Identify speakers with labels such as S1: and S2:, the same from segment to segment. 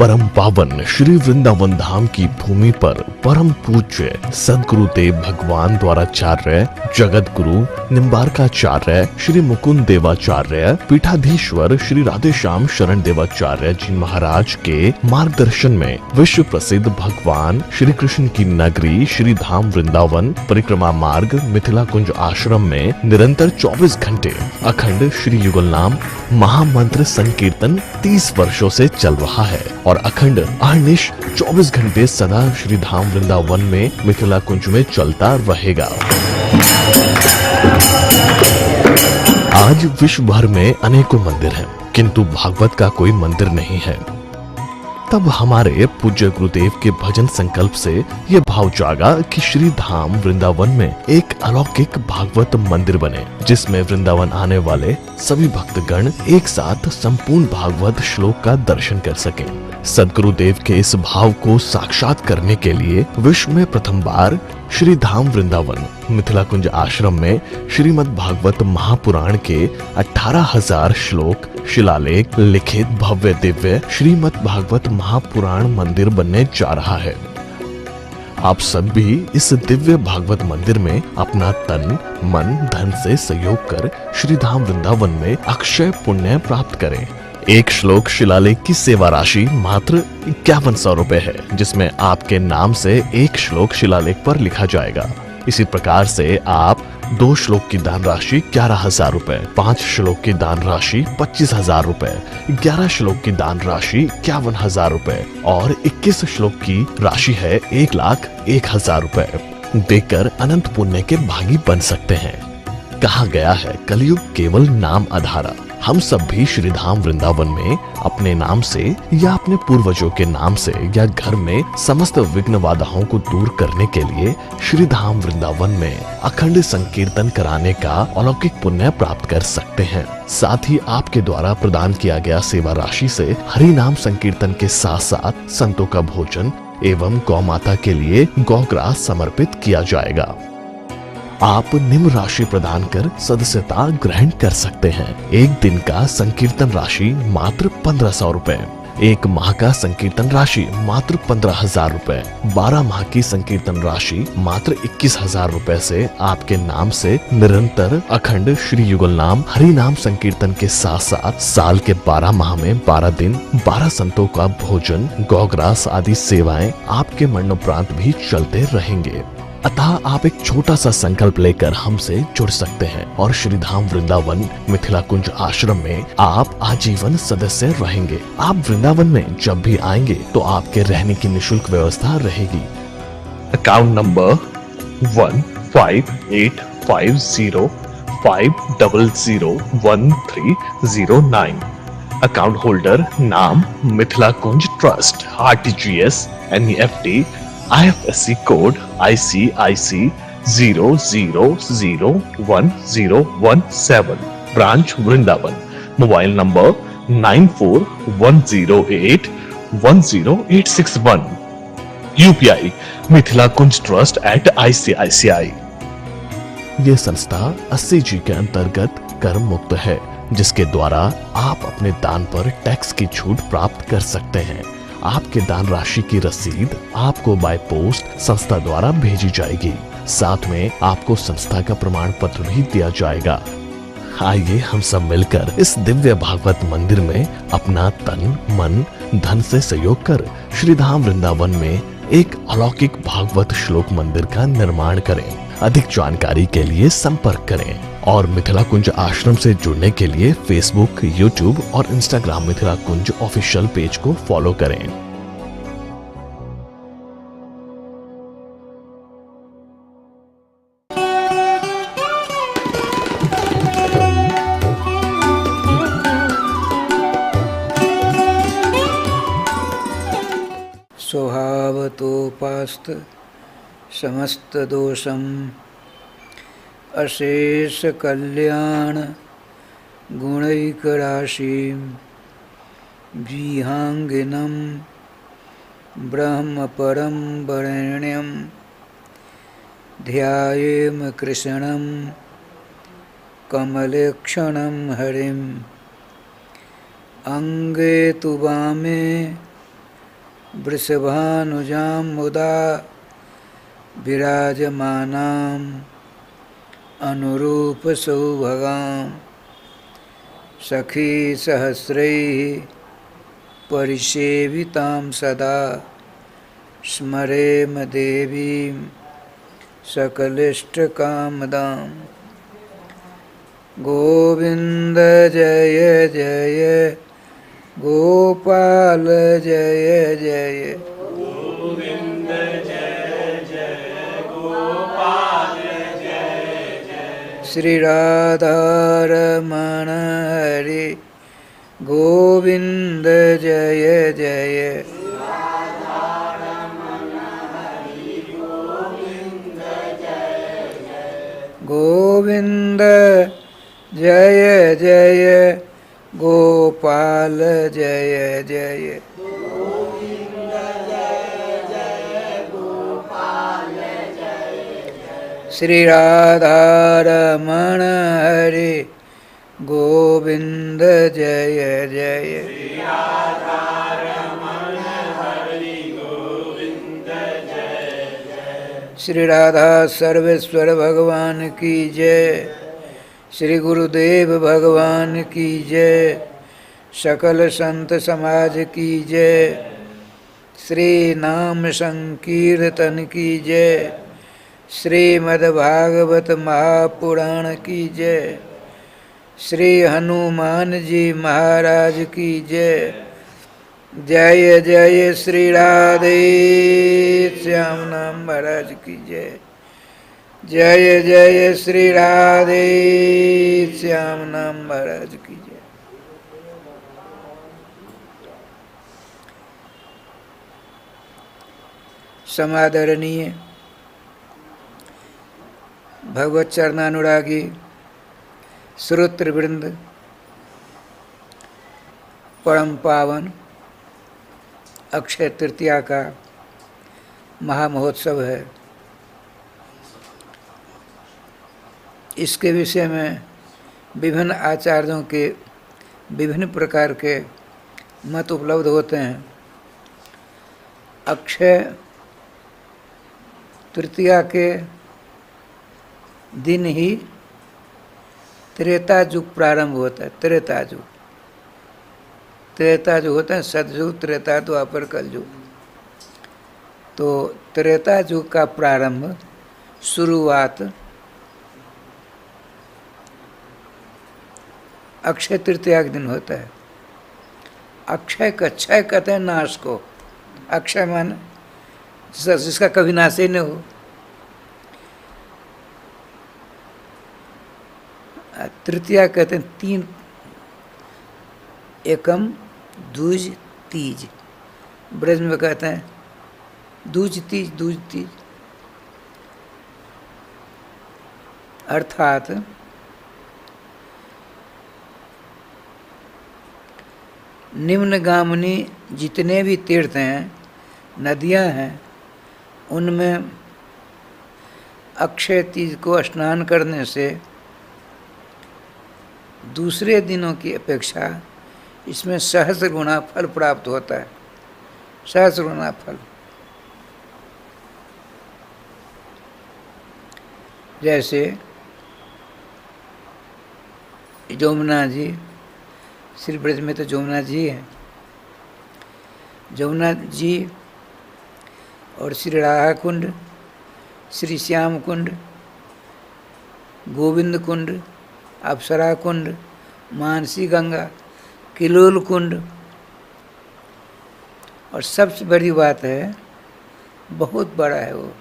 S1: परम पावन श्री वृंदावन धाम की भूमि पर परम पूज्य सदगुरुदेव भगवान द्वाराचार्य जगत गुरु निम्बारकाचार्य श्री मुकुंद देवाचार्य पीठाधीश्वर श्री राधेश्याम शरण देवाचार्य जी महाराज के मार्गदर्शन में विश्व प्रसिद्ध भगवान श्री कृष्ण की नगरी श्री धाम वृंदावन परिक्रमा मार्ग मिथिला कुंज आश्रम में निरंतर 24 घंटे अखंड श्री युगल नाम महामंत्र संकीर्तन 30 वर्षों से चल रहा है और अखंड अहर्निश 24 घंटे सदा श्री धाम वृंदावन में मिथिला कुंज में चलता रहेगा। आज विश्व भर में अनेकों मंदिर हैं, किंतु भागवत का कोई मंदिर नहीं है। तब हमारे पूज्य गुरुदेव के भजन संकल्प से ये भाव जागा कि श्री धाम वृंदावन में एक अलौकिक भागवत मंदिर बने, जिसमें वृंदावन आने वाले सभी भक्तगण एक साथ संपूर्ण भागवत श्लोक का दर्शन कर सकें। सदगुरुदेव के इस भाव को साक्षात करने के लिए विश्व में प्रथम बार श्री धाम वृंदावन मिथिला कुंज आश्रम में श्रीमद् भागवत महापुराण के 18,000 श्लोक शिलालेख लिखित भव्य दिव्य श्रीमद् भागवत महापुराण मंदिर बनने जा रहा है। आप सब भी इस दिव्य भागवत मंदिर में अपना तन मन धन से सहयोग कर श्री धाम वृंदावन में अक्षय पुण्य प्राप्त करें। एक श्लोक शिलालेख की सेवा राशि मात्र 5100 रुपए है, जिसमें आपके नाम से एक श्लोक शिलालेख पर लिखा जाएगा। इसी प्रकार से आप 2 श्लोक की दान राशि 11,000 रुपए, 5 श्लोक की दान राशि 25,000 रुपए, 11 श्लोक की दान राशि 51,000 रुपए और 21 श्लोक की राशि है 1,01,000 रुपए देकर अनंत पुण्य के भागी बन सकते हैं। कहा गया है कलयुग केवल नाम आधारा। हम सब भी श्री धाम वृंदावन में अपने नाम से या अपने पूर्वजों के नाम से या घर में समस्त विघ्न बाधाओं को दूर करने के लिए श्री धाम वृंदावन में अखंड संकीर्तन कराने का अलौकिक पुण्य प्राप्त कर सकते हैं। साथ ही आपके द्वारा प्रदान किया गया सेवा राशि से हरि नाम संकीर्तन के साथ साथ संतों का भोजन एवं गौ माता के लिए गौग्रास समर्पित किया जाएगा। आप निम्न राशि प्रदान कर सदस्यता ग्रहण कर सकते हैं। एक दिन का संकीर्तन राशि मात्र 1,500 रुपए, एक माह का संकीर्तन राशि मात्र 15,000 रुपए, 12 माह की संकीर्तन राशि मात्र 21,000 रुपए से आपके नाम से निरंतर अखंड श्री युगल नाम हरि नाम संकीर्तन के साथ साथ साल के 12 माह में 12 दिन 12 संतों का भोजन गौग्रास आदि सेवाएं आपके मरणोपरांत भी चलते रहेंगे। अतः आप एक छोटा सा संकल्प लेकर हमसे जुड़ सकते हैं और श्री धाम वृंदावन मिथिला कुंज आश्रम में आप आजीवन सदस्य रहेंगे। आप वृंदावन में जब भी आएंगे तो आपके रहने की निशुल्क व्यवस्था रहेगी।
S2: Account number 155850501309। अकाउंट होल्डर नाम Mithila Kunj trust, RTGS, NEFT, IFSC code ICIC 00011017, branch Vrindavan. Mobile number 9410810861। UPI Mithila Kunj trust@ICICI।
S1: ये संस्था 80G के अंतर्गत कर मुक्त है, जिसके द्वारा आप अपने दान पर टैक्स की छूट प्राप्त कर सकते हैं। आपके दान राशि की रसीद आपको बाय पोस्ट संस्था द्वारा भेजी जाएगी। साथ में आपको संस्था का प्रमाण पत्र भी दिया जाएगा। आइए हम सब मिलकर इस दिव्य भागवत मंदिर में अपना तन मन धन से सहयोग कर श्री धाम वृंदावन में एक अलौकिक भागवत श्लोक मंदिर का निर्माण करें। अधिक जानकारी के लिए संपर्क करें और मिथिला कुंज आश्रम से जुड़ने के लिए फेसबुक, यूट्यूब और इंस्टाग्राम मिथिला कुंज ऑफिशियल पेज को फॉलो करें।
S3: स्वभावतोपास्त समस्त दोषम अशेष कल्याण गुणैकराशिं विहांगिनं ब्रह्म परम वरेण्यं ध्यायेम कृष्णं कमलेक्षणं हरिं अंगे तु वामे वृषभानुजां मुदा विराजमानाम् अनुरूपसौभगां सखी सहस्रैः परिसेवितां सदा स्मरेम देवीं सकलिष्टकामदाम्। गोविंद जय जय गोपाल जय जय
S4: गोविंद जय जय गोपाल जय जय
S3: श्री राधारमण हरि गोविंद जय जय गोविंद जय जय गोपाल जय जय श्री राधारमण हरि गोविंद जय जय श्री राधा सर्वेश्वर भगवान की जय। श्री गुरुदेव भगवान की जय। सकल संत समाज की जय। श्री नाम संकीर्तन की जय। श्रीमद्भागवत महापुराण की जय। श्री हनुमान जी महाराज की जय। जय जय श्री राधे श्याम नाम महाराज की जय। जय जय श्री राधे श्याम नाम महाराज की जय। समादरणीय भगवत चरणानुरागी श्रोत्रवृंद, परम पावन अक्षय तृतीया का महामहोत्सव है। इसके विषय में विभिन्न आचार्यों के विभिन्न प्रकार के मत उपलब्ध होते हैं। अक्षय तृतीया के दिन ही त्रेता युग प्रारंभ होता है। त्रेता युग होता है सतयुग, त्रेता, द्वापर, कलयुग। तो त्रेता युग का प्रारंभ, शुरुआत अक्षय तृतीया के दिन होता है। अक्षय का क्षय कहते हैं नाश को। अक्षय मान जिसका कभी नाश ही नहीं हो। तृतीया कहते हैं तीन, एकम, दूज, तीज। ब्रज में कहते हैं दूज तीज, दूज तीज। अर्थात निम्नगामिनी जितने भी तीर्थ हैं, नदियां हैं, उनमें अक्षय तीज को स्नान करने से दूसरे दिनों की अपेक्षा इसमें सहस्र गुना फल प्राप्त होता है। सहस्र गुना फल। जैसे जमुना जी, श्री ब्रज में तो जमुना जी है। जमुना जी और श्री राधा कुंड, श्री श्याम कुंड, गोविंद कुंड, अप्सरा कुंड, मानसी गंगा, किलोल कुंड, और सबसे बड़ी बात है बहुत बड़ा है वो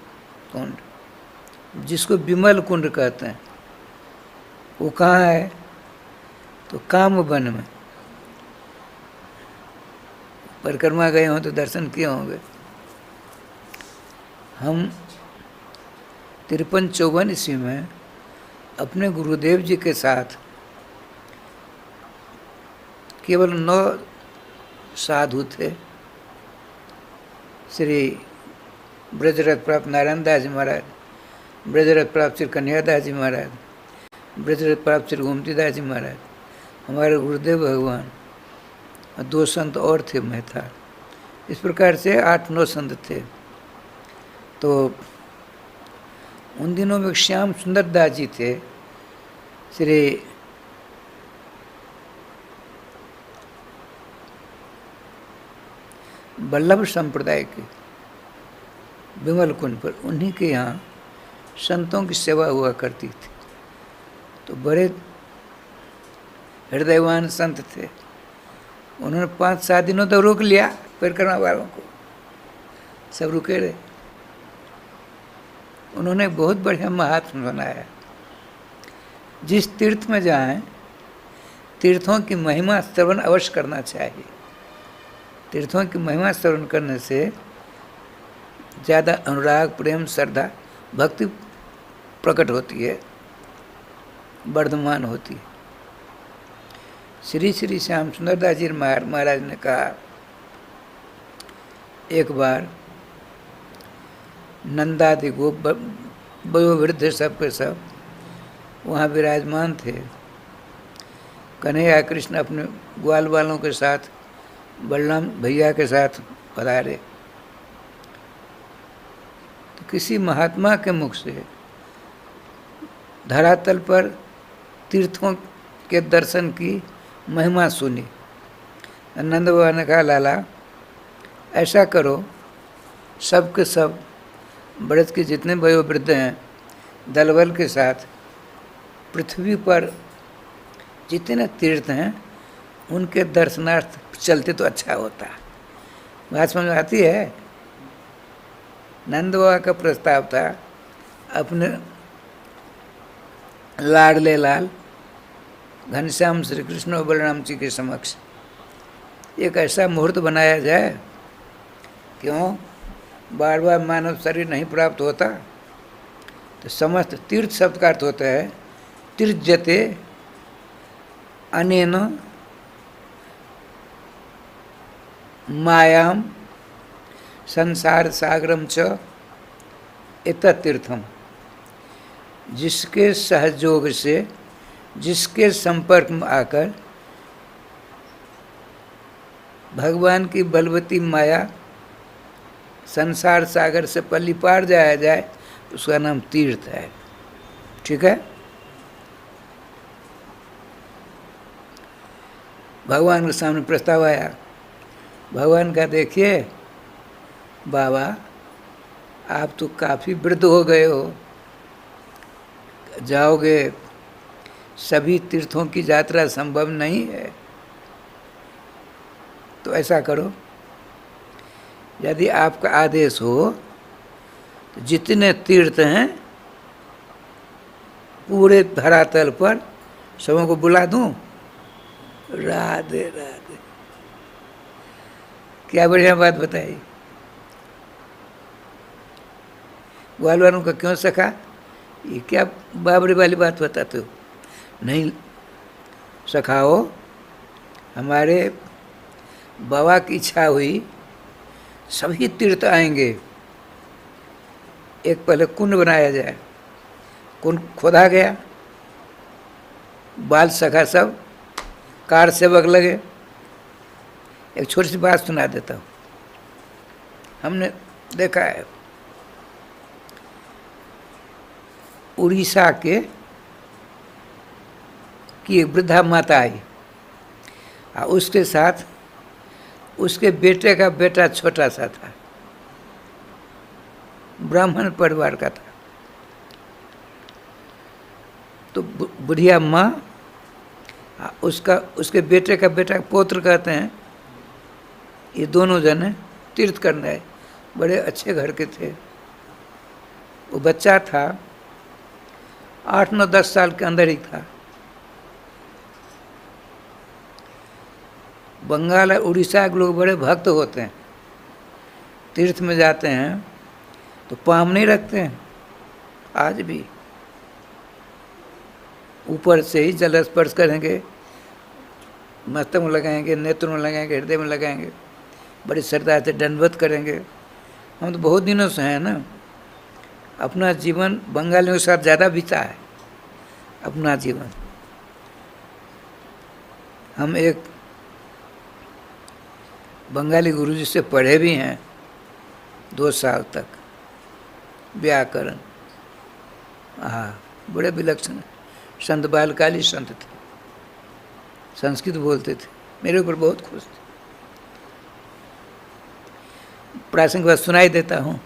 S3: कुंड, जिसको विमल कुंड कहते हैं। वो कहाँ है? तो कामवन में। परिक्रमा गए हों तो दर्शन किए होंगे। हम 53-54 ईस्वी में अपने गुरुदेव जी के साथ केवल 9 साधु थे। श्री ब्रजरथ प्राप्त नारायण दास जी महाराज, ब्रजरथ प्राप्त श्री कन्हैयादास जी महाराज, ब्रजरथ प्राप्त श्री गोमती दास जी महाराज, हमारे गुरुदेव भगवान, और 2 संत और थे। मैं था इस प्रकार से 8-9 संत थे। तो उन दिनों में श्याम सुंदर दास जी थे, श्री वल्लभ संप्रदाय के विमल कुंज पर, उन्हीं के यहाँ संतों की सेवा हुआ करती थी। तो बड़े हृदयवान संत थे। उन्होंने 5-7 दिनों तक रोक लिया परिक्रमा वालों को, सब रुके रहे। उन्होंने बहुत बढ़िया महात्मा बनाया। जिस तीर्थ में जाएं, तीर्थों की महिमा श्रवण अवश्य करना चाहिए। तीर्थों की महिमा श्रवण करने से ज़्यादा अनुराग, प्रेम, श्रद्धा, भक्ति प्रकट होती है, वर्धमान होती है। श्री श्री श्याम सुंदर दास जी महाराज ने कहा, एक बार नंदादि गोप वयोवृद्ध सब के सब वहाँ विराजमान थे। कन्हैया कृष्ण अपने ग्वाल वालों के साथ, बलराम भैया के साथ पधारे। तो किसी महात्मा के मुख से धरातल पर तीर्थों के दर्शन की महिमा सुनी। नंद बाबा ने कहा, लाला ऐसा करो, सब के सब ब्रज के जितने वयोवृद्ध हैं, दलबल के साथ पृथ्वी पर जितने तीर्थ हैं उनके दर्शनार्थ चलते तो अच्छा होता। बात समझ में आती है? नंद बाबा का प्रस्ताव था अपने लाडले लाल घनश्याम श्री कृष्ण और बलराम जी के समक्ष एक ऐसा मुहूर्त बनाया जाए, क्यों बार बार मानव शरीर नहीं प्राप्त होता, तो समस्त तीर्थ शब्द का अर्थ होता है तीर्थजते अनेन मायाम संसार सागरम च एतत् तीर्थम। जिसके सहयोग से, जिसके संपर्क में आकर भगवान की बलवती माया संसार सागर से पल्ली पार जाया जाए, उसका नाम तीर्थ है। ठीक है? भगवान के सामने प्रस्ताव आया। भगवान का, देखिए बाबा आप तो काफ़ी वृद्ध हो गए हो, जाओगे, सभी तीर्थों की यात्रा संभव नहीं है। तो ऐसा करो, यदि आपका आदेश हो तो जितने तीर्थ हैं पूरे धरातल पर सबों को बुला दूं। राधे राधे, क्या बढ़िया बात बताई। ग्वाल वालों का क्यों सखा, ये क्या बाबरी वाली बात बताते हो? नहीं सखाओ, हमारे बाबा की इच्छा हुई, सभी तीर्थ आएंगे, एक पहले कुंड बनाया जाए। कुंड खोदा गया, बाल सखा सब कार सेवक लगे। एक छोटी सी बात सुना देता हूँ, हमने देखा है उड़ीसा के की एक वृद्धा माता आई, और उसके साथ उसके बेटे का बेटा छोटा सा था, ब्राह्मण परिवार का था। तो बुढ़िया माँ, उसके बेटे का बेटा पौत्र कहते हैं, ये दोनों जने तीर्थ करने आए। बड़े अच्छे घर के थे। वो बच्चा था 8-9-10 साल के अंदर ही था। बंगाल और उड़ीसा के लोग बड़े भक्त होते हैं, तीर्थ में जाते हैं तो पाम नहीं रखते हैं, आज भी ऊपर से ही जल स्पर्श करेंगे, मस्तक में लगाएंगे, नेत्र में लगाएंगे, हृदय में लगाएंगे, बड़ी श्रद्धा से दंडवत करेंगे। हम तो बहुत दिनों से हैं ना, अपना जीवन बंगालियों के साथ ज़्यादा बीता है अपना जीवन। हम एक बंगाली गुरुजी से पढ़े भी हैं 2 साल तक व्याकरण। हाँ, बड़े विलक्षण संत, बालकाली संत थे, संस्कृत बोलते थे, मेरे ऊपर बहुत खुश थे। प्रासंगिक बात सुनाई देता हूँ।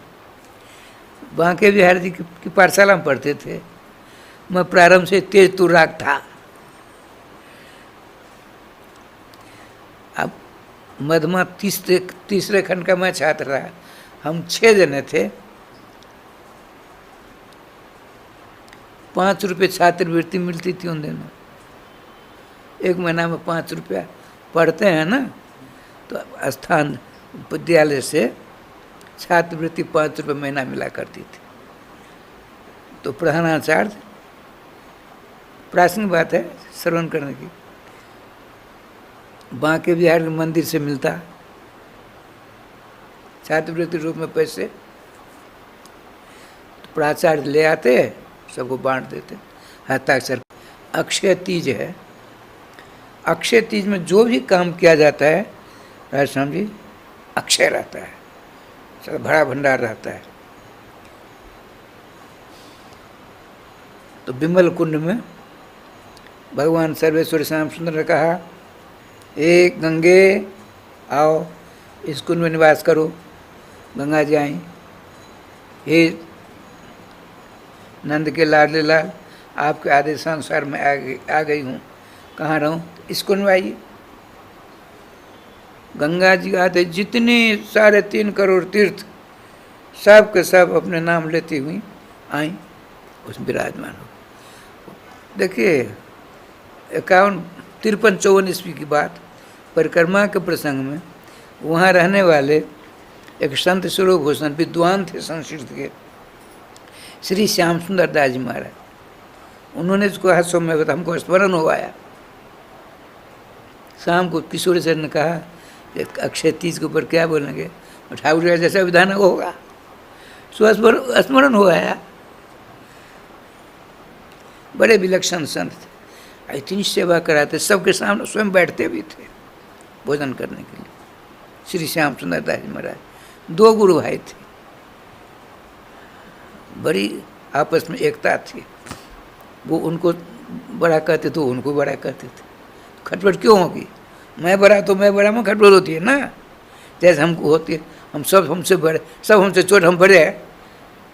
S3: बांके बिहार जी की पाठशाला में पढ़ते थे। मैं प्रारंभ से तेज तुर्राक था। अब मध्यमा तीसरे खंड का मैं छात्र रहा। हम 6 जने थे। 5 रुपये छात्रवृत्ति मिलती थी उन दिनों। 1 महीना में 5 रुपया पढ़ते हैं ना, तो स्थान विद्यालय से छात्रवृत्ति 5 रुपये महीना मिला करती थी। तो प्रधानाचार्य, प्राचीन बात है श्रवण करने की, बांके बिहार के मंदिर से मिलता छात्रवृत्ति रूप में पैसे। तो प्राचार्य ले आते, सबको बांट देते हस्ताक्षर। अक्षय तीज है। अक्षय तीज में जो भी काम किया जाता है राजश्याम जी, अक्षय रहता है, सब भरा भंडार रहता है। तो विमल कुंड में भगवान सर्वेश्वर श्याम सुंदर ने कहा, ए गंगे आओ इस कुंड में निवास करो। गंगा जी आई, हे नंद के लाडले लाल, आपके आदेशानुसार मैं आ गई हूँ। कहाँ रहूँ? इस कुंड में आइए। गंगा जी आते, जितने साढ़े 3 करोड़ तीर्थ सब के सब अपने नाम लेती हुई आई, उसमें विराजमान हो। देखिए 51, 53, 54 ईस्वी की बात, परिक्रमा के प्रसंग में वहाँ रहने वाले एक संत स्वरूप भूषण विद्वान थे संस्कृत के, श्री श्याम सुंदर दास जी महाराज। उन्होंने इसको हास्यों में बताया, हमको स्मरण हो आया। शाम को किशोर सर ने कहा कि अक्षय तीज के ऊपर क्या बोलेंगे? ठाकुर का जैसा विधान होगा। सो स्मरण हो आया। बड़े विलक्षण संत थे, इतनी सेवा कराते, सबके सामने स्वयं बैठते भी थे भोजन करने के लिए। श्री श्याम सुंदर दास जी महाराज 2 गुरु भाई थे, बड़ी आपस में एकता थी। वो उनको बड़ा कहते थे, उनको बड़ा कहते थे। खटपट क्यों होगी? मैं बड़ा तो मैं बड़ा में खटपट होती है ना, जैसे हमको होती है। हम सब हमसे बड़े, सब हमसे छोटे, हम बड़े हैं।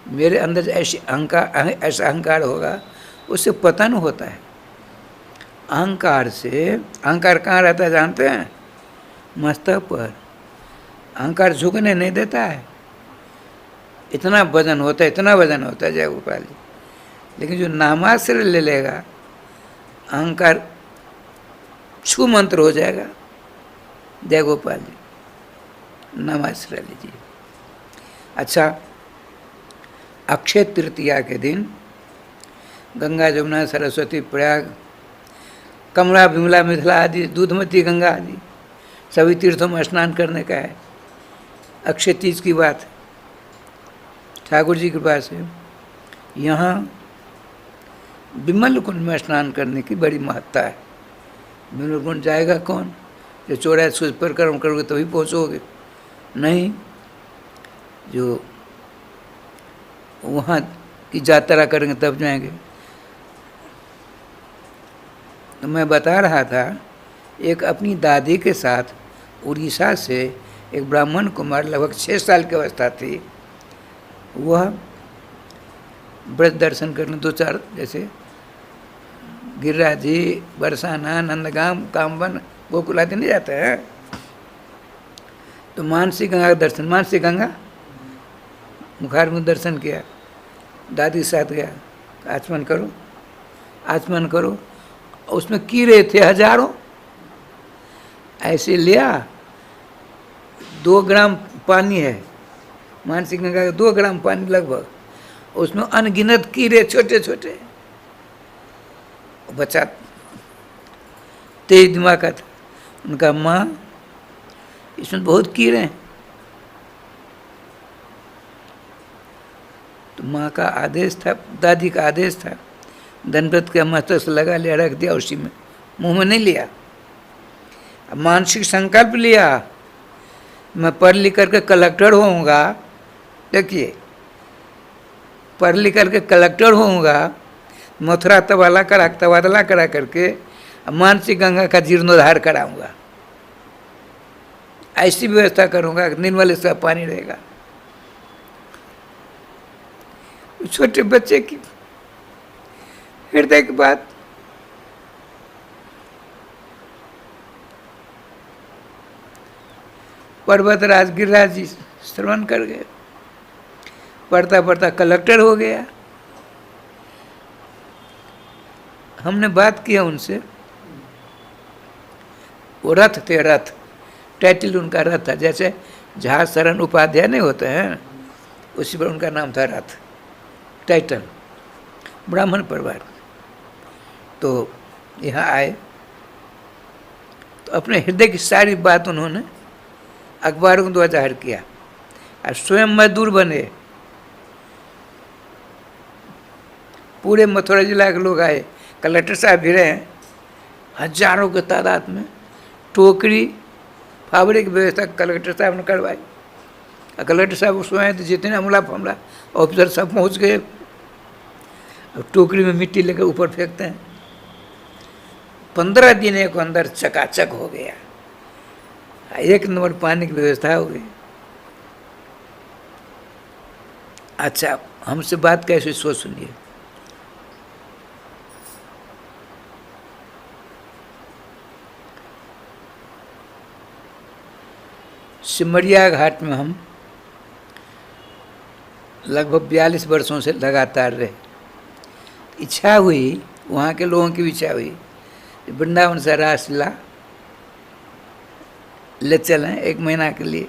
S3: मेरे अंदर ऐसा अहंकार होगा, उससे पतन होता है। अहंकार से, अहंकार कहाँ रहता है जानते हैं? मस्तक पर। अहंकार झुकने नहीं देता है। इतना वजन होता है, इतना वजन होता है जय गोपाल जी। लेकिन जो नामाश्रय ले लेगा, अहंकार छू मंत्र हो जाएगा। जय गोपाल जी, नामाश्रय लीजिए। अच्छा, अक्षय तृतीया के दिन गंगा, जमुना, सरस्वती, प्रयाग, कमला, विमला, मिथिला आदि, दूधमती गंगा आदि सभी तीर्थों में स्नान करने का है। अक्षय तीज की बात है। ठाकुर जी के पास है। यहाँ विमल कुंड में स्नान करने की बड़ी महत्ता है। विमल कुंड जाएगा कौन? जो 84 सूर्य परिक्रमा करोगे तभी पहुँचोगे, नहीं जो वहाँ की यात्रा करेंगे तब जाएंगे। तो मैं बता रहा था, एक अपनी दादी के साथ उड़ीसा से एक ब्राह्मण कुमार, लगभग 6 साल की अवस्था थी, वह व्रत दर्शन करने 2-4 जैसे गिरिराज जी, बरसाना, नंदगाम, कामवन, गोकुल आदि नहीं जाते हैं। तो मानसी गंगा का दर्शन, मानसी गंगा मुखार में दर्शन किया, दादी के साथ गया, आचमन करो, आचमन करो। उसमें कीड़े थे हजारों। ऐसे लिया, 2 ग्राम पानी है, मानसी गंगा का 2 ग्राम पानी लगभग, उसमें अनगिनत कीड़े छोटे छोटे। बच्चा तेज दिमाग का था। उनका माँ, इसमें बहुत कीड़े हैं। तो माँ का आदेश था, दादी का आदेश था, दंडवत के मस्तक से लगा लिया, रख दिया उसी में, मुंह में नहीं लिया। अब मानसिक संकल्प लिया मैं पढ़ लिख करके कलेक्टर होऊंगा, देखिए पढ़ लिख करके कलेक्टर होऊंगा, मथुरा तबादला करा करके मानसी गंगा का जीर्णोद्धार कराऊंगा, ऐसी व्यवस्था करूंगा निर्मल इसका पानी रहेगा। छोटे बच्चे की हृदय की बात। पर्वतराज गिरिराज जी श्रवण कर गए, पढ़ता पढ़ता कलेक्टर हो गया। हमने बात किया उनसे, वो रथ थे, रथ टाइटल उनका रथ था, जैसे झा शरण उपाध्याय नहीं होते हैं उसी पर उनका नाम था रथ, टाइटल, ब्राह्मण परिवार। तो यहाँ आए तो अपने हृदय की सारी बात उन्होंने अखबारों को ध्वजाहिर किया और स्वयं मजदूर बने। पूरे मथुरा जिला के लोग आए, कलेक्टर साहब भी रहे, हजारों के तादाद में टोकरी फावड़े की व्यवस्था कलेक्टर साहब ने करवाई। और कलेक्टर साहब उसमें जितने अमला फमला ऑफिसर सब पहुंच गए, अब टोकरी में मिट्टी लेकर ऊपर फेंकते हैं। 15 दिन के अंदर चकाचक हो गया, एक नंबर पानी की व्यवस्था हो गई। अच्छा, हमसे बात कैसे सोच सुनिए। सिमरिया घाट में हम लगभग 42 वर्षों से लगातार रहे। इच्छा हुई, वहाँ के लोगों की इच्छा हुई, वृंदावन से रासलीला ले चलें 1 महीना के लिए।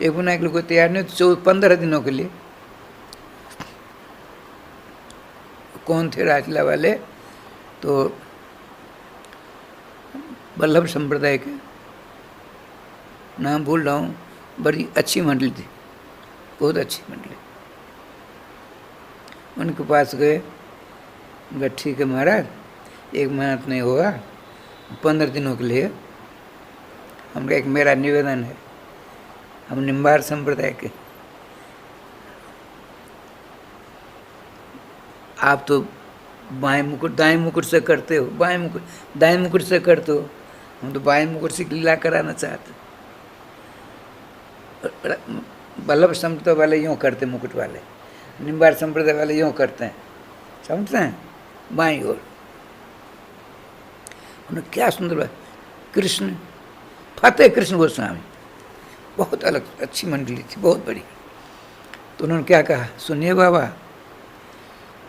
S3: 1 महीना के लिए कोई तैयार नहीं, तो 15 दिनों के लिए। कौन थे रासलीला वाले? तो वल्लभ संप्रदाय के, नाम भूल रहा हूँ, बड़ी अच्छी मंडली थी, बहुत अच्छी मंडली। उनके पास गए, बोला ठीक है महाराज, 1 महीना तो नहीं होगा, 15 दिनों के लिए हमका एक मेरा निवेदन है। हम निम्बार संप्रदाय के, आप तो बाएं मुकुट दाएं मुकुट से करते हो, दाएं मुकुट से करते हो, हम तो बाएं मुकुट से लीला कराना चाहते। वल्लभ संप्रदाय वाले यूँ करते, मुकुट वाले, निम्बार संप्रदाय वाले यूँ करते हैं, समझते हैं, बाईं ओर। उन्होंने क्या सुंदर बात, कृष्ण फतेह कृष्ण गोस्वामी, बहुत अलग अच्छी मंडली थी, बहुत बड़ी। तो उन्होंने क्या कहा, सुनिए बाबा,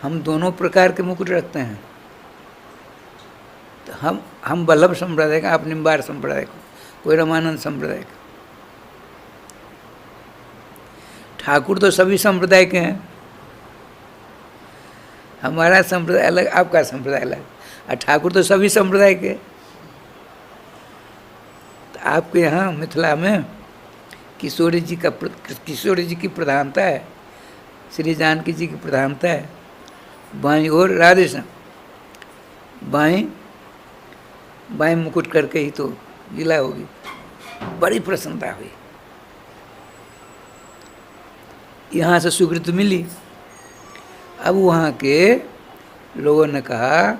S3: हम दोनों प्रकार के मुकुट रखते हैं। तो हम वल्लभ संप्रदाय का, आप निम्बार संप्रदाय को, कोई रामानंद संप्रदाय का। ठाकुर तो सभी संप्रदाय के हैं, हमारा संप्रदाय अलग, आपका संप्रदाय अलग, और ठाकुर तो सभी संप्रदाय के। तो आपके यहाँ मिथिला में किशोरी जी की प्रधानता है, श्री जानकी जी की प्रधानता है। बाईं ओर राधे श्याम, बाएं मुकुट करके ही तो लीला होगी। बड़ी प्रसन्नता हुई, यहाँ से स्वीकृति मिली। अब वहाँ के लोगों ने कहा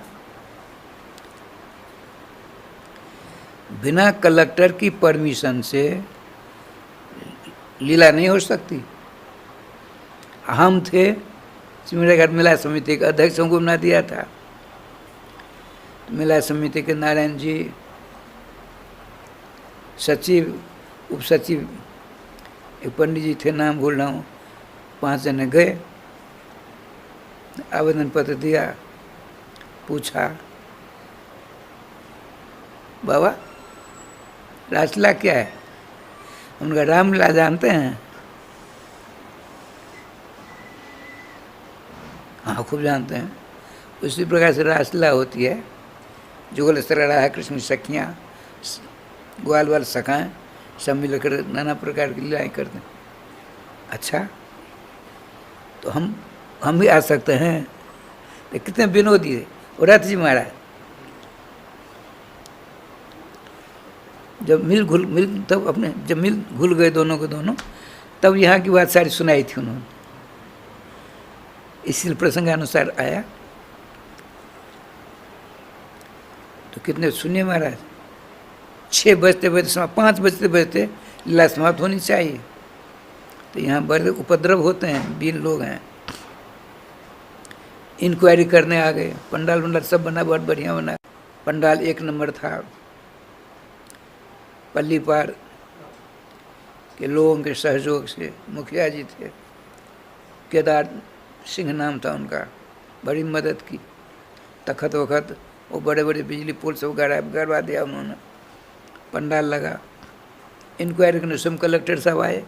S3: बिना कलेक्टर की परमिशन से लीला नहीं हो सकती। हम थे सिमरिया घाट मेला समिति के अध्यक्ष, हमको बना दिया था। मेला समिति के नारायण जी, सचिव, उप सचिव, एक पंडित जी थे, नाम भूल रहा हूँ, 5 जने गए, आवेदन पत्र दिया, पूछा बाबा रासलीला क्या है? उनका रामलीला जानते हैं? हाँ, खूब जानते हैं। उसी प्रकार से रासलीला होती है, जुगल स्तर राधा कृष्ण सखियाँ, ग्वाल वाल सखाएँ, सब मिलकर नाना प्रकार की लीलाएँ करते हैं। अच्छा, तो हम भी आ सकते हैं? तो कितने विनोदी है। और रथ जी महाराज जब मिल तब अपने जब मिल घुल गए दोनों को दोनों, तब यहाँ की बात सारी सुनाई थी उन्होंने, इसी प्रसंगानुसार आया। तो कितने सुनिए महाराज, 6 बजते बजते 5 बजते बजते लीला समाप्त होनी चाहिए। तो यहाँ बड़े उपद्रव होते हैं, 20 लोग हैं, इंक्वायरी करने आ गए। पंडाल वंडाल सब बना, बहुत बढ़िया बना, पंडाल 1 नंबर था। पल्ली पार के लोगों के सहयोग से, मुखिया जी थे, केदार सिंह नाम था उनका, बड़ी मदद की। तखत वखत वो बड़े बड़े बिजली पोल सब गड़वा दिया उन्होंने। पंडाल लगा, इंक्वायरी करने स्वयं कलेक्टर साहब आए,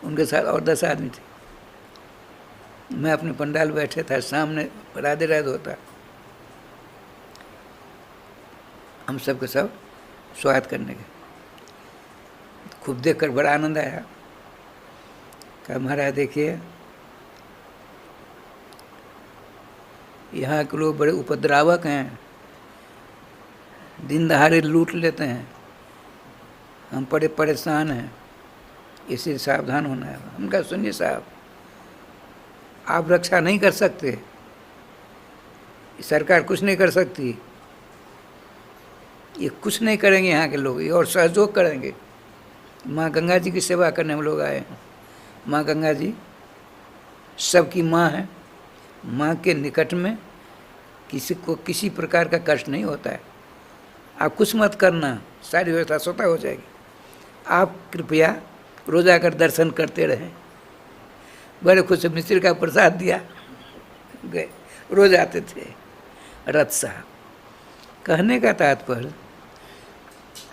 S3: उनके साथ और 10 आदमी थे। मैं अपने पंडाल बैठे था, सामने राधे राधे होता, हम सबके सब स्वागत करने के। खूब देखकर बड़ा आनंद आया। कहा महाराज देखिए, यहाँ के लोग बड़े उपद्रावक हैं, दिन दहाड़े लूट लेते हैं, हम बड़े परेशान हैं, इससे सावधान होना है। हम कहा सुनिए साहब, आप रक्षा नहीं कर सकते, सरकार कुछ नहीं कर सकती, ये कुछ नहीं करेंगे यहाँ के लोग, ये और सहयोग करेंगे। माँ गंगा जी की सेवा करने हम लोग आए हैं। माँ गंगा जी सबकी माँ है, माँ के निकट में किसी को किसी प्रकार का कष्ट नहीं होता है। आप कुछ मत करना, सारी व्यवस्था स्वतः हो जाएगी। आप कृपया रोज आकर दर्शन करते रहें। बड़े खुश, मिस्त्री का प्रसाद दिया, गए, रोज आते थे। रथ साहब, कहने का तात्पर्य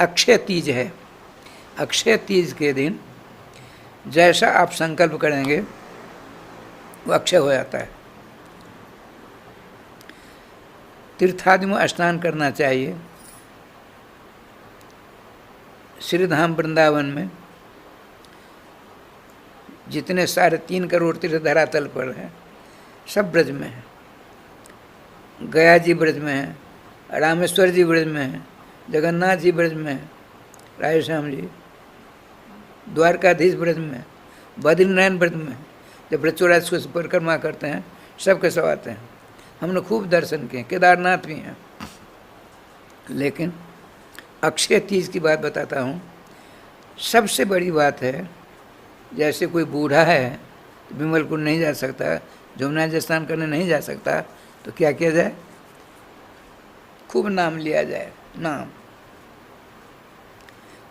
S3: अक्षय तीज है। अक्षय तीज के दिन जैसा आप संकल्प करेंगे वो अक्षय हो जाता है। तीर्थादि में स्नान करना चाहिए। श्रीधाम वृंदावन में जितने 3.5 करोड़ तीर्थ धरातल पर हैं, सब ब्रज में है। गया जी ब्रज में है, रामेश्वर जी ब्रज में है, जगन्नाथ जी ब्रज में है, राधेश्याम जी, द्वारकाधीश ब्रज में, बद्रीनारायण ब्रज में। जब ब्रजचोराज को परिक्रमा करते हैं, सबके सब आते हैं। हमने खूब दर्शन किए, केदारनाथ भी हैं। लेकिन अक्षय तीज की बात बताता हूँ। सबसे बड़ी बात है, जैसे कोई बूढ़ा है तो विमल कुंड नहीं जा सकता, जमुना जी स्नान करने नहीं जा सकता, तो क्या किया जाए? खूब नाम लिया जाए। नाम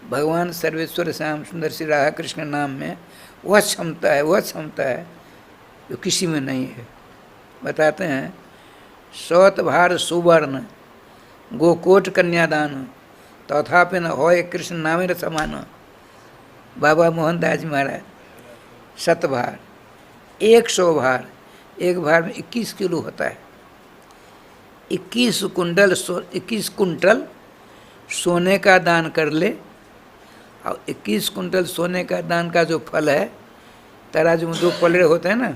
S3: भगवान सर्वेश्वर श्याम सुंदर श्री राधा कृष्ण नाम में वह क्षमता है जो किसी में नहीं है। बताते हैं, सौत भार सुवर्ण गोकोट कन्यादान तथापि न होय कृष्ण नामेर समान। बाबा मोहनदास जी महाराज, शतभार 100 भार, एक भार में 21 किलो होता है। 21 कुंटल सोने का दान कर ले, और 21 कुंटल सोने का दान का जो फल है, तराजू में 2 पलड़े होते हैं ना,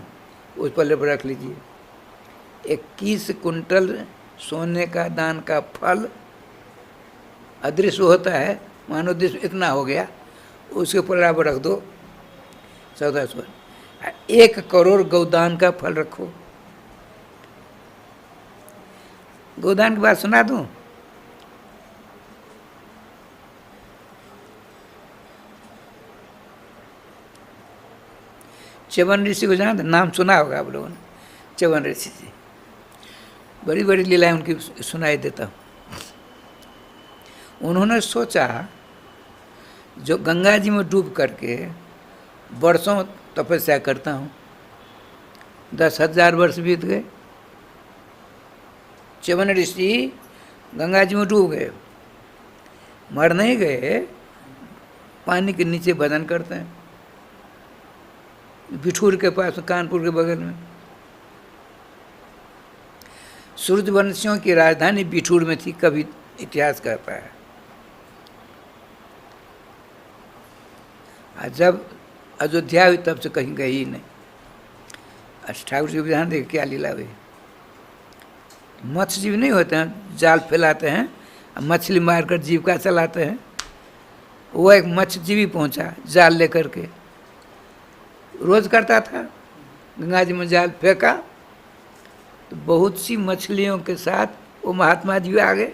S3: उस पलड़े पर रख लीजिए। 21 कुंटल सोने का दान का फल अदृश्य होता है, मानो दृश्य इतना हो गया, उसके पलड़ा पर रख दो 1400। 1 करोड़ गौदान का फल रखो। गौदान की बात सुना दूं? च्यवन ऋषि को जानते? नाम सुना होगा आप लोगों ने, च्यवन ऋषि जी। बड़ी बड़ी लीलाएं उनकी सुनाई देता हूँ। उन्होंने सोचा, जो गंगा जी में डूब करके वर्षों तपस्या करता हूँ, 10,000 वर्ष बीत गए। च्यवन ऋषि गंगा जी में डूब गए, मर नहीं गए, पानी के नीचे भजन करते हैं, बिठूर के पास, कानपुर के बगल में। सूर्यवंशियों की राजधानी बिठूर में थी, कभी इतिहास कहता है। जब अयोध्या हुई तब से कहीं गई ही नहीं। ठाकुर जी विधान देख क्या लीला हुई। मत्स्यजीवी नहीं होते हैं, जाल फैलाते हैं, मछली मारकर जीविका चलाते हैं, वो एक मत्स्यजीवी पहुंचा जाल लेकर के, रोज करता था, गंगा जी में जाल फेंका तो बहुत सी मछलियों के साथ वो महात्मा जी आ गए।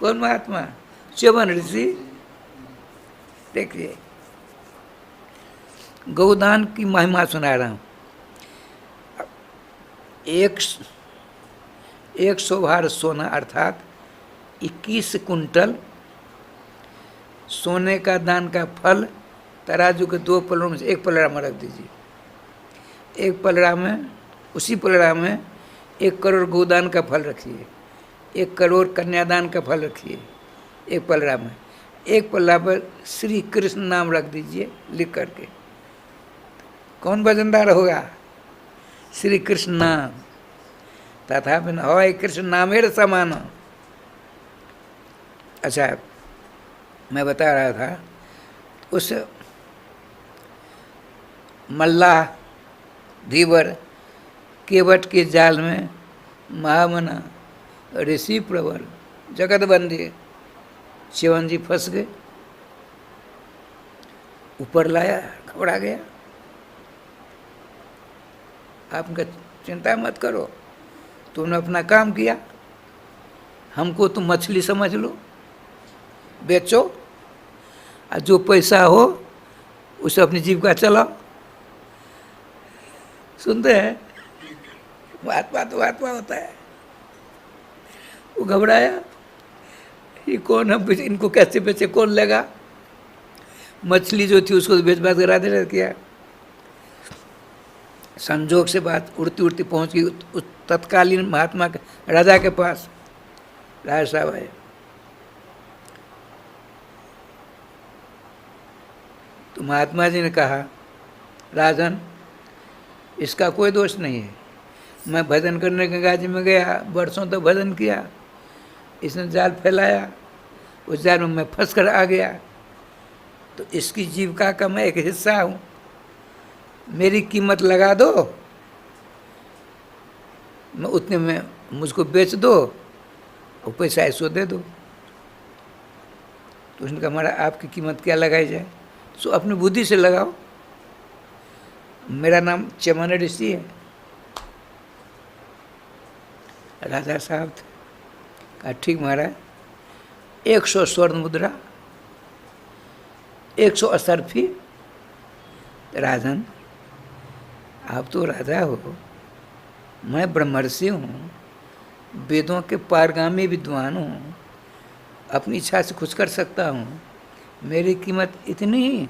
S3: कौन महात्मा? च्यवन ऋषि। देखिए, गौदान की महिमा सुना रहा हूँ। 100 भार सोना अर्थात 21 कुंटल सोने का दान का फल तराजू के 2 पलड़ों में से एक पलड़ा में रख दीजिए। एक पलड़ा में, उसी पलड़ा में 1 करोड़ गोदान का फल रखिए, 1 करोड़ कन्यादान का फल रखिए एक पलड़ा में। एक पलड़ा पर श्री कृष्ण नाम रख दीजिए लिख करके। कौन वजनदार होगा? श्री कृष्ण नाम। तथा हवाई कृष्ण नामेर समान। अच्छा, मैं बता रहा था, उस मल्लाह धीवर केवट के जाल में महामना ऋषि प्रवर जगतबंदी च्यवन जी फंस गए। ऊपर लाया, घबरा गया। आप चिंता मत करो, तुमने अपना काम किया, हमको तुम मछली समझ लो, बेचो, और जो पैसा हो उसे अपनी जीविका चलाओ। सुनते हैं? महात्मा होता है। वो घबराया, ये कौन है, इनको कैसे बेचे, कौन लेगा? मछली जो थी उसको बेच बात करा दे किया। संजोग से बात उड़ती उड़ती पहुंच गई उस तत्कालीन महात्मा के राजा के पास। राजा साहब आए, तो महात्मा जी ने कहा, राजन, इसका कोई दोष नहीं है। मैं भजन करने गंगा जी में गया, वर्षों तक भजन किया, इसने जाल फैलाया, उस जाल में मैं फंस कर आ गया, तो इसकी जीविका का मैं एक हिस्सा हूँ, मेरी कीमत लगा दो, मैं उतने में मुझको बेच दो और पैसा ऐसो दे दो। तो उसने कहा, हमारा आपकी कीमत क्या लगाई जाए? सो अपनी बुद्धि से लगाओ, मेरा नाम च्यवन ऋषि है। राजा साहब थे, कहा ठीक महाराज, 100 स्वर्ण मुद्रा, 100 असरफी। राजन, आप तो राजा हो, मैं ब्रह्मर्षि हूँ, वेदों के पारगामी विद्वान हूँ, अपनी इच्छा से कुछ कर सकता हूँ, मेरी कीमत इतनी ही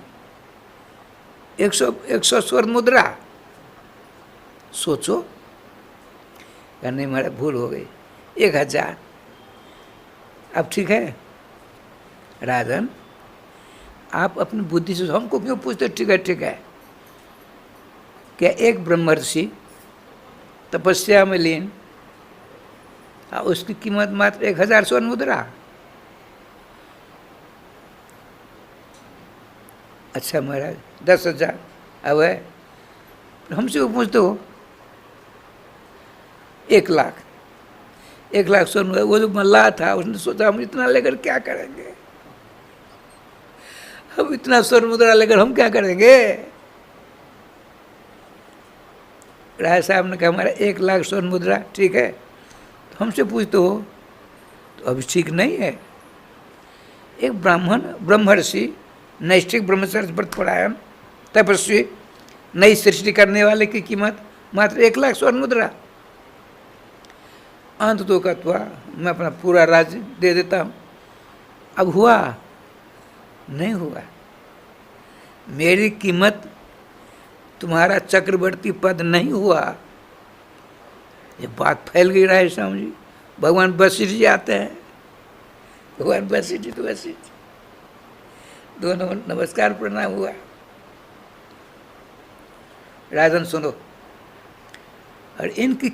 S3: 100 स्वर्ण मुद्रा। सोचो, या नहीं मेरा भूल हो गई, 1000। अब ठीक है राजन, आप अपनी बुद्धि से, हमको क्यों पूछते? ठीक है ठीक है। क्या एक ब्रह्मर्षि तपस्या में लीन, उसकी कीमत मात्र 1000 स्वर्ण मुद्रा। अच्छा महाराज, 10,000 अब है, हमसे वो पूछते हो 1,00,000। 1,00,000 स्वर्ण। वो जो मल्लाह था उसने सोचा, हम इतना लेकर क्या करेंगे, हम इतना स्वर्ण मुद्रा लेकर हम क्या करेंगे? राय साहब ने कहा, हमारा 1,00,000 स्वर्ण मुद्रा ठीक है। तो हमसे पूछते हो तो अभी ठीक नहीं है। एक ब्राह्मण ब्रह्मर्षि, नैष्ठिक ब्रह्मचर्य व्रतपरायण तपस्वी, नई सृष्टि करने वाले की कीमत मात्र 1,00,000 स्वर्ण मुद्रा। अंत तो कत्वा, मैं अपना पूरा राज्य दे देता हूँ। अब हुआ नहीं हुआ, मेरी कीमत तुम्हारा चक्रवर्ती पद नहीं हुआ। ये बात फैल गई राय श्याम जी। भगवान वशिष्ठ जी आते हैं, भगवान वशिष्ठ जी तो वशिष्ठ, दोनों नमस्कार प्रणाम हुआ। राजन सुनो, और इनकी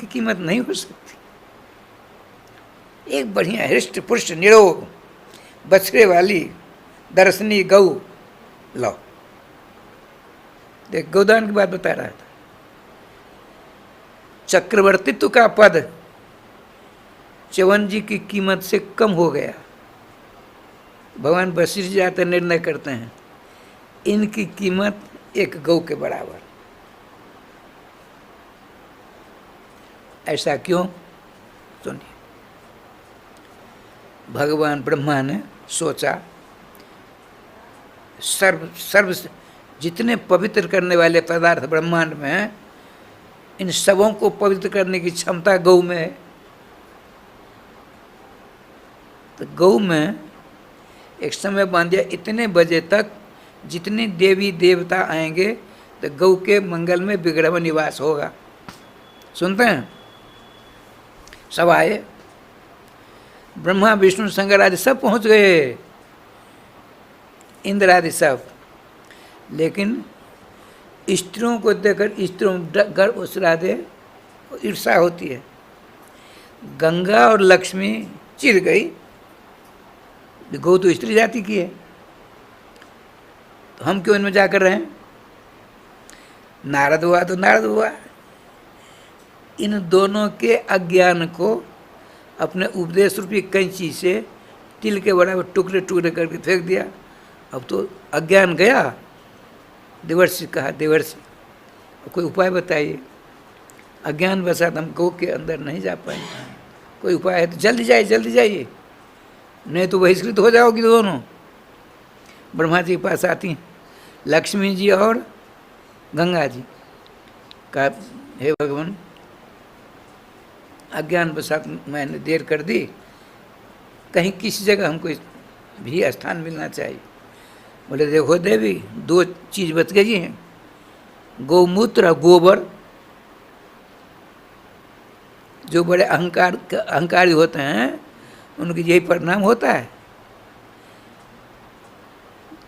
S3: कीमत नहीं हो सकती। एक बढ़िया हृष्ट पुष्ट निरोग बछड़े वाली दर्शनी गौ लो। देख, गोदान की बात बता रहा था। चक्रवर्तित्व का पद च्यवन जी की कीमत से कम हो गया। भगवान वशिष्ठ जी आते निर्णय करते हैं इनकी कीमत एक गौ के बराबर। ऐसा क्यों? सुनिए। भगवान ब्रह्मा ने सोचा सर्व जितने पवित्र करने वाले पदार्थ ब्रह्मांड में हैं, इन सबों को पवित्र करने की क्षमता गौ में है। तो गौ में एक समय बांध दिया, इतने बजे तक जितने देवी देवता आएंगे तो गौ के मंगल में विग्रह निवास होगा। सुनते हैं? सब आए, ब्रह्मा विष्णु शंकर आदि सब पहुंच गए, इंद्र आदि सब। लेकिन स्त्रियों को देखकर स्त्रियों गर्भ उसरा दे, ईर्षा होती है। गंगा और लक्ष्मी चिढ़ गई, गौ तो स्त्री जाति की है, तो हम क्यों इनमें जाकर रहे हैं? नारद हुआ तो नारद हुआ। इन दोनों के अज्ञान को अपने उपदेश रूपी कैंची से तिल के बराबर टुकड़े टुकड़े करके फेंक दिया। अब तो अज्ञान गया। देवर्षि कहा, देवर्षि कोई उपाय बताइए, अज्ञान वसात हम गौ के अंदर नहीं जा पाएंगे, कोई उपाय है तो जल्दी जाइए, जल्दी जाइए, नहीं तो बहिष्कृत हो जाओगी दोनों। ब्रह्मा जी के पास आती हैं लक्ष्मी जी और गंगा जी का, हे भगवान अज्ञान वसात मैंने देर कर दी, कहीं किसी जगह हमको भी स्थान मिलना चाहिए। बोले देखो देवी, दो चीज़ बच गई हैं, गौमूत्र और गोबर। जो बड़े अहंकारी होते हैं उनकी यही परिणाम होता है।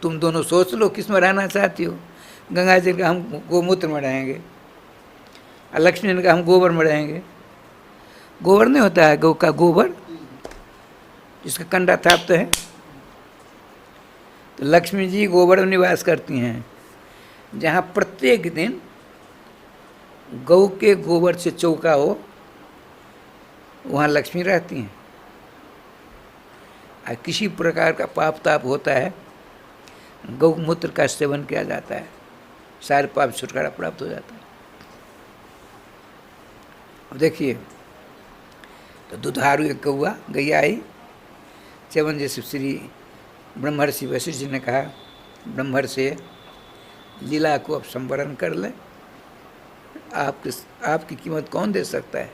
S3: तुम दोनों सोच लो किस में रहना चाहती हो। गंगा जी ने कहा हम गोमूत्र में रहेंगे, और लक्ष्मी ने कहा हम गोबर में रहेंगे। गोबर नहीं होता है गौ का गोबर, जिसका कंडा थापते हैं। तो लक्ष्मी जी गोबर में निवास करती हैं, जहाँ प्रत्येक दिन गौ के गोबर से चौका हो, वहाँ लक्ष्मी रहती हैं। और किसी प्रकार का पाप ताप होता है, गौमूत्र का सेवन किया जाता है, सारे पाप छुटकारा प्राप्त हो जाता है। अब देखिए, तो दुधारू एक गैया आई। च्यवन जैसे श्री ब्रह्मर्षि वशिष्ठ जी ने कहा, ब्रह्मर्षि लीला को अब संवरण कर लें, आपकी कीमत कौन दे सकता है?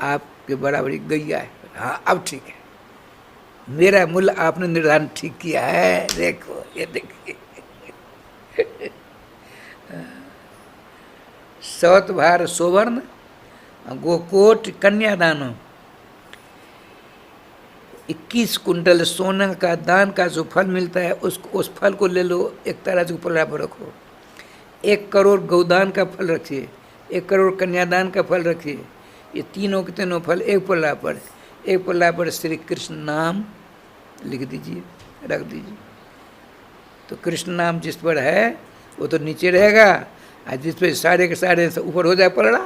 S3: आपके बराबरी गैया है। हाँ अब ठीक है, मेरा मूल्य आपने निर्धारण ठीक किया है। देखो ये देखिए, सौत भार सोवर्ण गोकोट कन्यादान, 21 कुंटल सोने का दान का जो फल मिलता है उस फल को ले लो, एक तराजू के पल्ला पर रखो। 1 करोड़ गौदान का फल रखिए, 1 करोड़ कन्यादान का फल रखिए। ये तीनों के तीनों फल एक पल्ला पर श्री कृष्ण नाम लिख दीजिए, रख दीजिए। तो कृष्ण नाम जिस पर है वो तो नीचे रहेगा, और जिस पर सारे के सारे ऊपर हो जाए पलड़ा।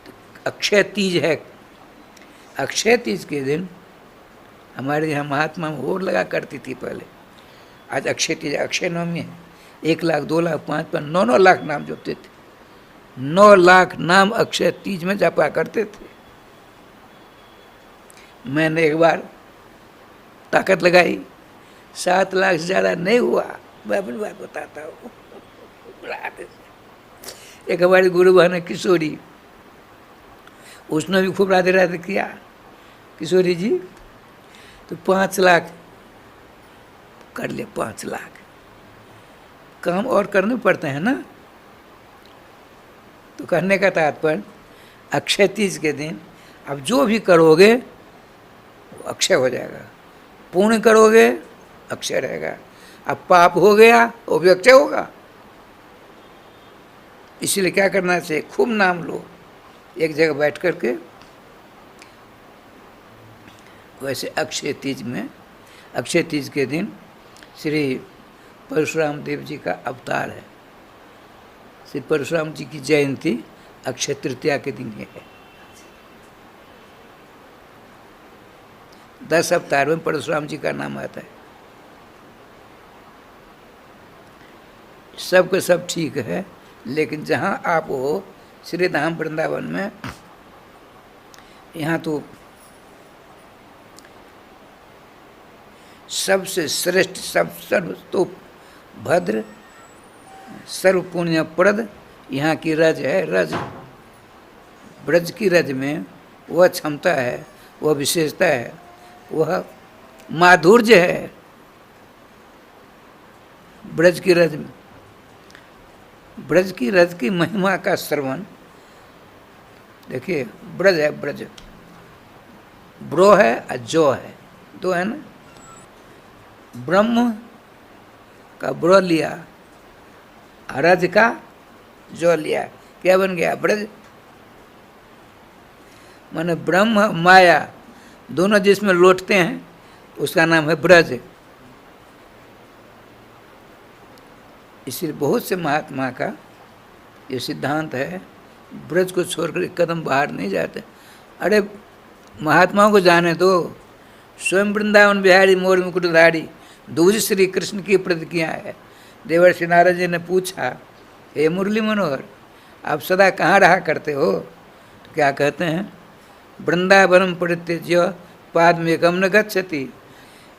S3: तो अक्षय तीज है, अक्षय तीज के दिन हमारे यहाँ महात्मा में होड़ लगा करती थी पहले। आज अक्षय तीज, अक्षय नवमी है। 1 लाख 2 लाख 5 लाख 9 लाख नाम जपते थे। 9 लाख नाम अक्षय तीज में जपा करते थे। मैंने एक बार ताकत लगाई, 7 लाख से ज़्यादा नहीं हुआ। मैं अपनी बात बताता हूँ। एक हमारी गुरु बहन है किशोरी, उसने भी खूब राधे राधे किया, किशोरी जी। तो 5 लाख कर ले, 5 लाख। काम और करने पड़ते हैं ना। तो कहने का तात्पर्य, अक्षय तीज के दिन अब जो भी करोगे वो अक्षय हो जाएगा, पुण्य करोगे अक्षय रहेगा, अब पाप हो गया वो भी अक्षय होगा। इसीलिए क्या करना चाहिए, खूब नाम लो एक जगह बैठ करके। वैसे अक्षय तीज के दिन श्री परशुराम देव जी का अवतार है। श्री परशुराम जी की जयंती अक्षय तृतीया के दिन ही है। 10 अवतार में परशुराम जी का नाम आता है। सब के सब ठीक है, लेकिन जहाँ आप हो श्री धाम वृंदावन में, यहाँ तो सबसे श्रेष्ठ, सब सर्व तो भद्र, सर्व पुण्यप्रद यहाँ की रज है। रज, ब्रज की रज में वह क्षमता है, वह विशेषता है, वह माधुर्य है ब्रज की रज में। ब्रज की रज की महिमा का श्रवण देखिए। ब्रज है, ब्रज, ब्रो है और जो है, दो है ना। ब्रह्म का ब्रो लिया, रज का जो लिया, क्या बन गया? ब्रज। माने ब्रह्म माया दोनों जिसमें लौटते हैं उसका नाम है ब्रज। इसलिए बहुत से महात्मा का ये सिद्धांत है, ब्रज को छोड़कर एक कदम बाहर नहीं जाते। अरे महात्माओं को जाने दो, स्वयं वृंदावन बिहारी मोर मुकुटधारी दूज श्री कृष्ण की प्रतिज्ञा है। देवर्षि नारद जी ने पूछा, हे मुरली मनोहर, आप सदा कहाँ रहा करते हो? तो क्या कहते हैं? वृंदावनम परित्यज्य पादमेकम न गच्छति।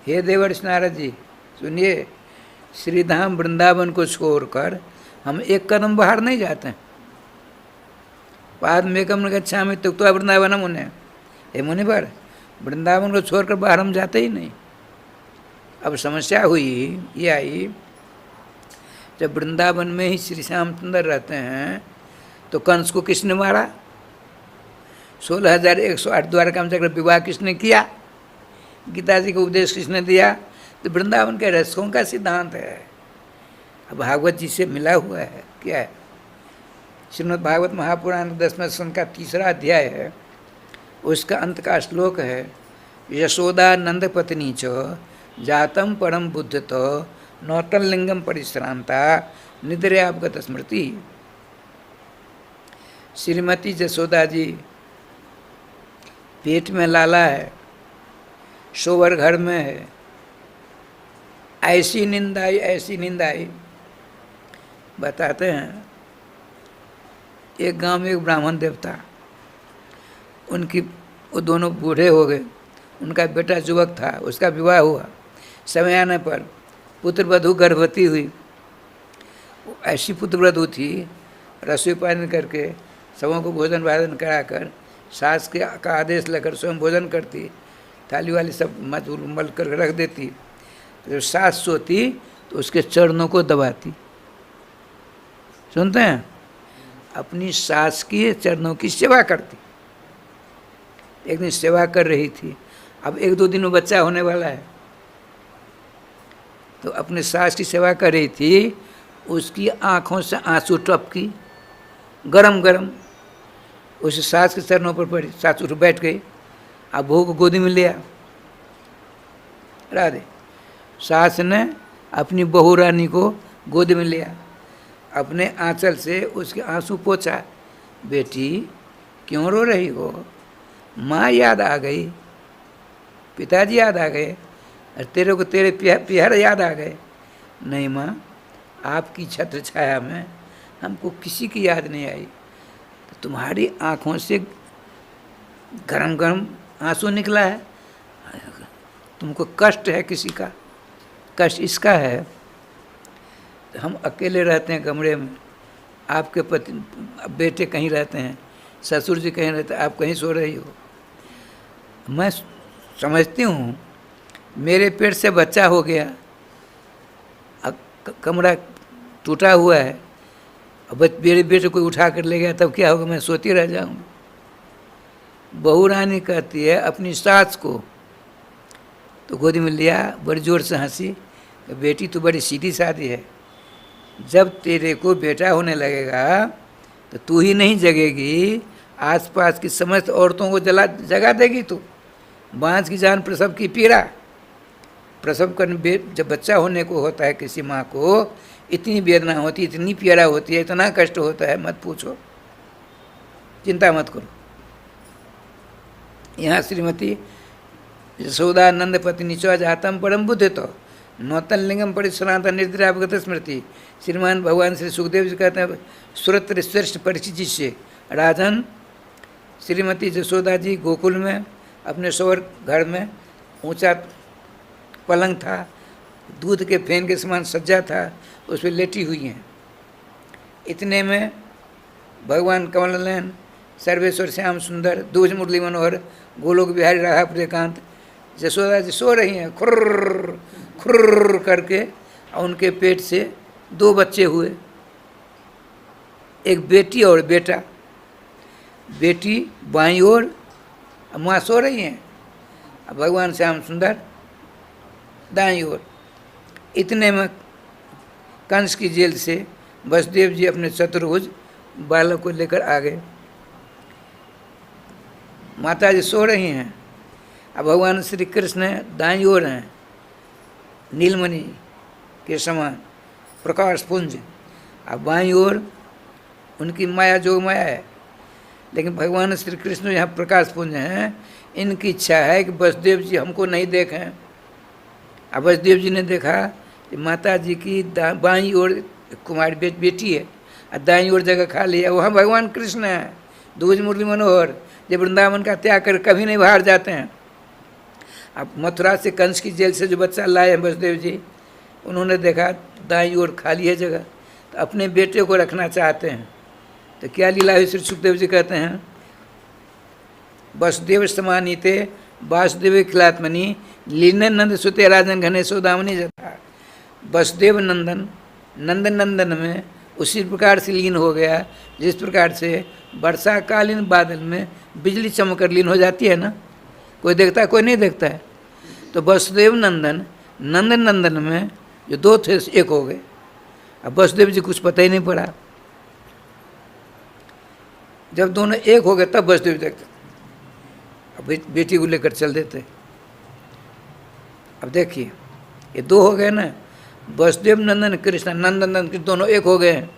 S3: हे देवर्षि नारद जी सुनिए, श्रीधाम वृंदावन को छोड़कर हम एक कदम बाहर नहीं जाते हैं। पादमेकम न गच्छामि त्यक्त्वा वृंदावनम मुने। हे मुनिवर, वृंदावन को छोड़कर बाहर हम जाते ही नहीं। अब समस्या हुई, ये आई, जब वृंदावन में ही श्री श्यामचंद्र रहते हैं तो कंस को किसने मारा? 16,108 द्वारका में जाकर विवाह किसने किया? गीता जी को उपदेश किसने दिया? तो वृंदावन के रसकों का सिद्धांत है। अब भागवत जी से मिला हुआ है। क्या है? श्रीमद् भागवत महापुराण 10वें स्कंद का 3रा अध्याय है, उसका अंत का श्लोक है, यशोदा नंद पत्नी च जातम परम बुद्ध तो नौतन लिंगम परिश्रांता निद्रयावगत स्मृति। श्रीमती यशोदा जी पेट में लाला है, शोवर घर में है, ऐसी निंदाई, ऐसी निंदाई। बताते हैं एक गांव में एक ब्राह्मण देवता, उनकी वो दोनों बूढ़े हो गए, उनका बेटा युवक था, उसका विवाह हुआ। समय आने पर पुत्रवधू गर्भवती हुई। ऐसी पुत्रवधू थी, रसोई पानी करके सबों को भोजन वाजन कराकर सास के का आदेश लेकर स्वयं भोजन करती, थाली वाली सब मल कर रख देती। तो जब सास सोती तो उसके चरणों को दबाती। सुनते हैं? अपनी सास की चरणों की सेवा करती। एक दिन सेवा कर रही थी, अब 1-2 दिन में बच्चा होने वाला है, तो अपने सास की सेवा कर रही थी, उसकी आँखों से आंसू टपकी, गरम गरम, उस सास के चरणों पर पड़ी। सास उठ बैठ गई, अब बहू को गोदी में लिया। राधे। सास ने अपनी बहू रानी को गोदी में लिया, अपने आंचल से उसके आंसू पोंछा। बेटी क्यों रो रही हो? माँ याद आ गई, पिताजी याद आ गए, और तेरे को तेरे प्यार याद आ गए। नहीं माँ, आपकी छत्र छाया में हमको किसी की याद नहीं आई। तो तुम्हारी आँखों से गरम गरम आंसू निकला है, तुमको कष्ट है किसी का, कष्ट इसका है। हम अकेले रहते हैं कमरे में, आपके पति बेटे कहीं रहते हैं, ससुर जी कहीं रहते हैं, आप कहीं सो रही हो। मैं समझती हूँ मेरे पेट से बच्चा हो गया, कमरा टूटा हुआ है, अब मेरे बेटे को उठा कर ले गया, तब क्या होगा? मैं सोती रह जाऊँगी। बहू रानी कहती है अपनी सास को, तो गोदी में लिया, बड़ी जोर से हंसी, बेटी तो बड़ी सीधी सादी है, जब तेरे को बेटा होने लगेगा तो तू ही नहीं जगेगी, आसपास की समस्त औरतों को जगा देगी तू। बाँझ की जान प्रसव की पीड़ा। प्रसव करने जब बच्चा होने को होता है किसी माँ को, इतनी वेदना होती है, इतनी पीड़ा होती है, इतना कष्ट होता है, मत पूछो, चिंता मत करो। यहाँ श्रीमती यशोदा नंद पत्नी च जातम परम बुद्धि तो नौतन लिंगम परिश्रांत निर्द्रावगत स्मृति। श्रीमान भगवान श्री सुखदेव जी कहते हैं सुरत्र श्रेष्ठ परिचित से राजन श्रीमती यशोदा जी गोकुल में अपने शोर घर में ऊंचा पलंग था, दूध के फेन के समान सज्जा था, उस पर लेटी हुई हैं। इतने में भगवान कमलनयन सर्वेश्वर श्याम सुंदर दूज मुरली मनोहर गोलोक बिहारी राधापुर एकांत यशोदा जी सो रही हैं खुर्र खुर्र करके, और उनके पेट से 2 बच्चे हुए, एक बेटी और बेटा। बेटी बाईं ओर, माँ सो रही हैं, भगवान श्याम सुंदर दाईं ओर। इतने में कंस की जेल से वसुदेव जी अपने चतुर्भुज बालक को लेकर आ गए। माता जी सो रही हैं, अब भगवान श्री कृष्ण दाईं ओर हैं, नीलमणि के समान प्रकाश पुंज, अब बाईं ओर उनकी माया जोग माया है। लेकिन भगवान श्री कृष्ण यहाँ प्रकाश पुंज हैं। इनकी इच्छा है कि वसुदेव जी हमको नहीं देखें। अब वसुदेव जी ने देखा कि माता जी की बाईं ओर कुमारी बेटी है और दाईं ओर जगह खाली है, वहाँ भगवान कृष्ण है दूज मुरली मनोहर, जो वृंदावन का त्याग कर कभी नहीं बाहर जाते हैं। अब मथुरा से कंस की जेल से जो बच्चा लाए हैं वसुदेव जी, उन्होंने देखा दाईं ओर खाली है जगह, तो अपने बेटे को रखना चाहते हैं। तो क्या लीला हुई, श्री सुखदेव जी कहते हैं वसुदेव समानीते वासुदेव खिलात्मनि लीन नंद सुते राजन घने सौदामनी जता। वसुदेव नंदन नंद नंदन में उसी प्रकार से लीन हो गया जिस प्रकार से वर्षाकालीन बादल में बिजली चमककर लीन हो जाती है ना, कोई देखता है कोई नहीं देखता है। तो वसुदेव नंदन नंद नंदन में जो 2 थे एक हो गए। अब वसुदेव जी कुछ पता ही नहीं पड़ा, जब दोनों एक हो गए तब वसुदेव देखते, अब बेटी को लेकर चल देते। अब देखिए ये 2 हो गए ना, वसुदेव नंदन कृष्ण नंदन नंदन दोनों एक हो गए हैं।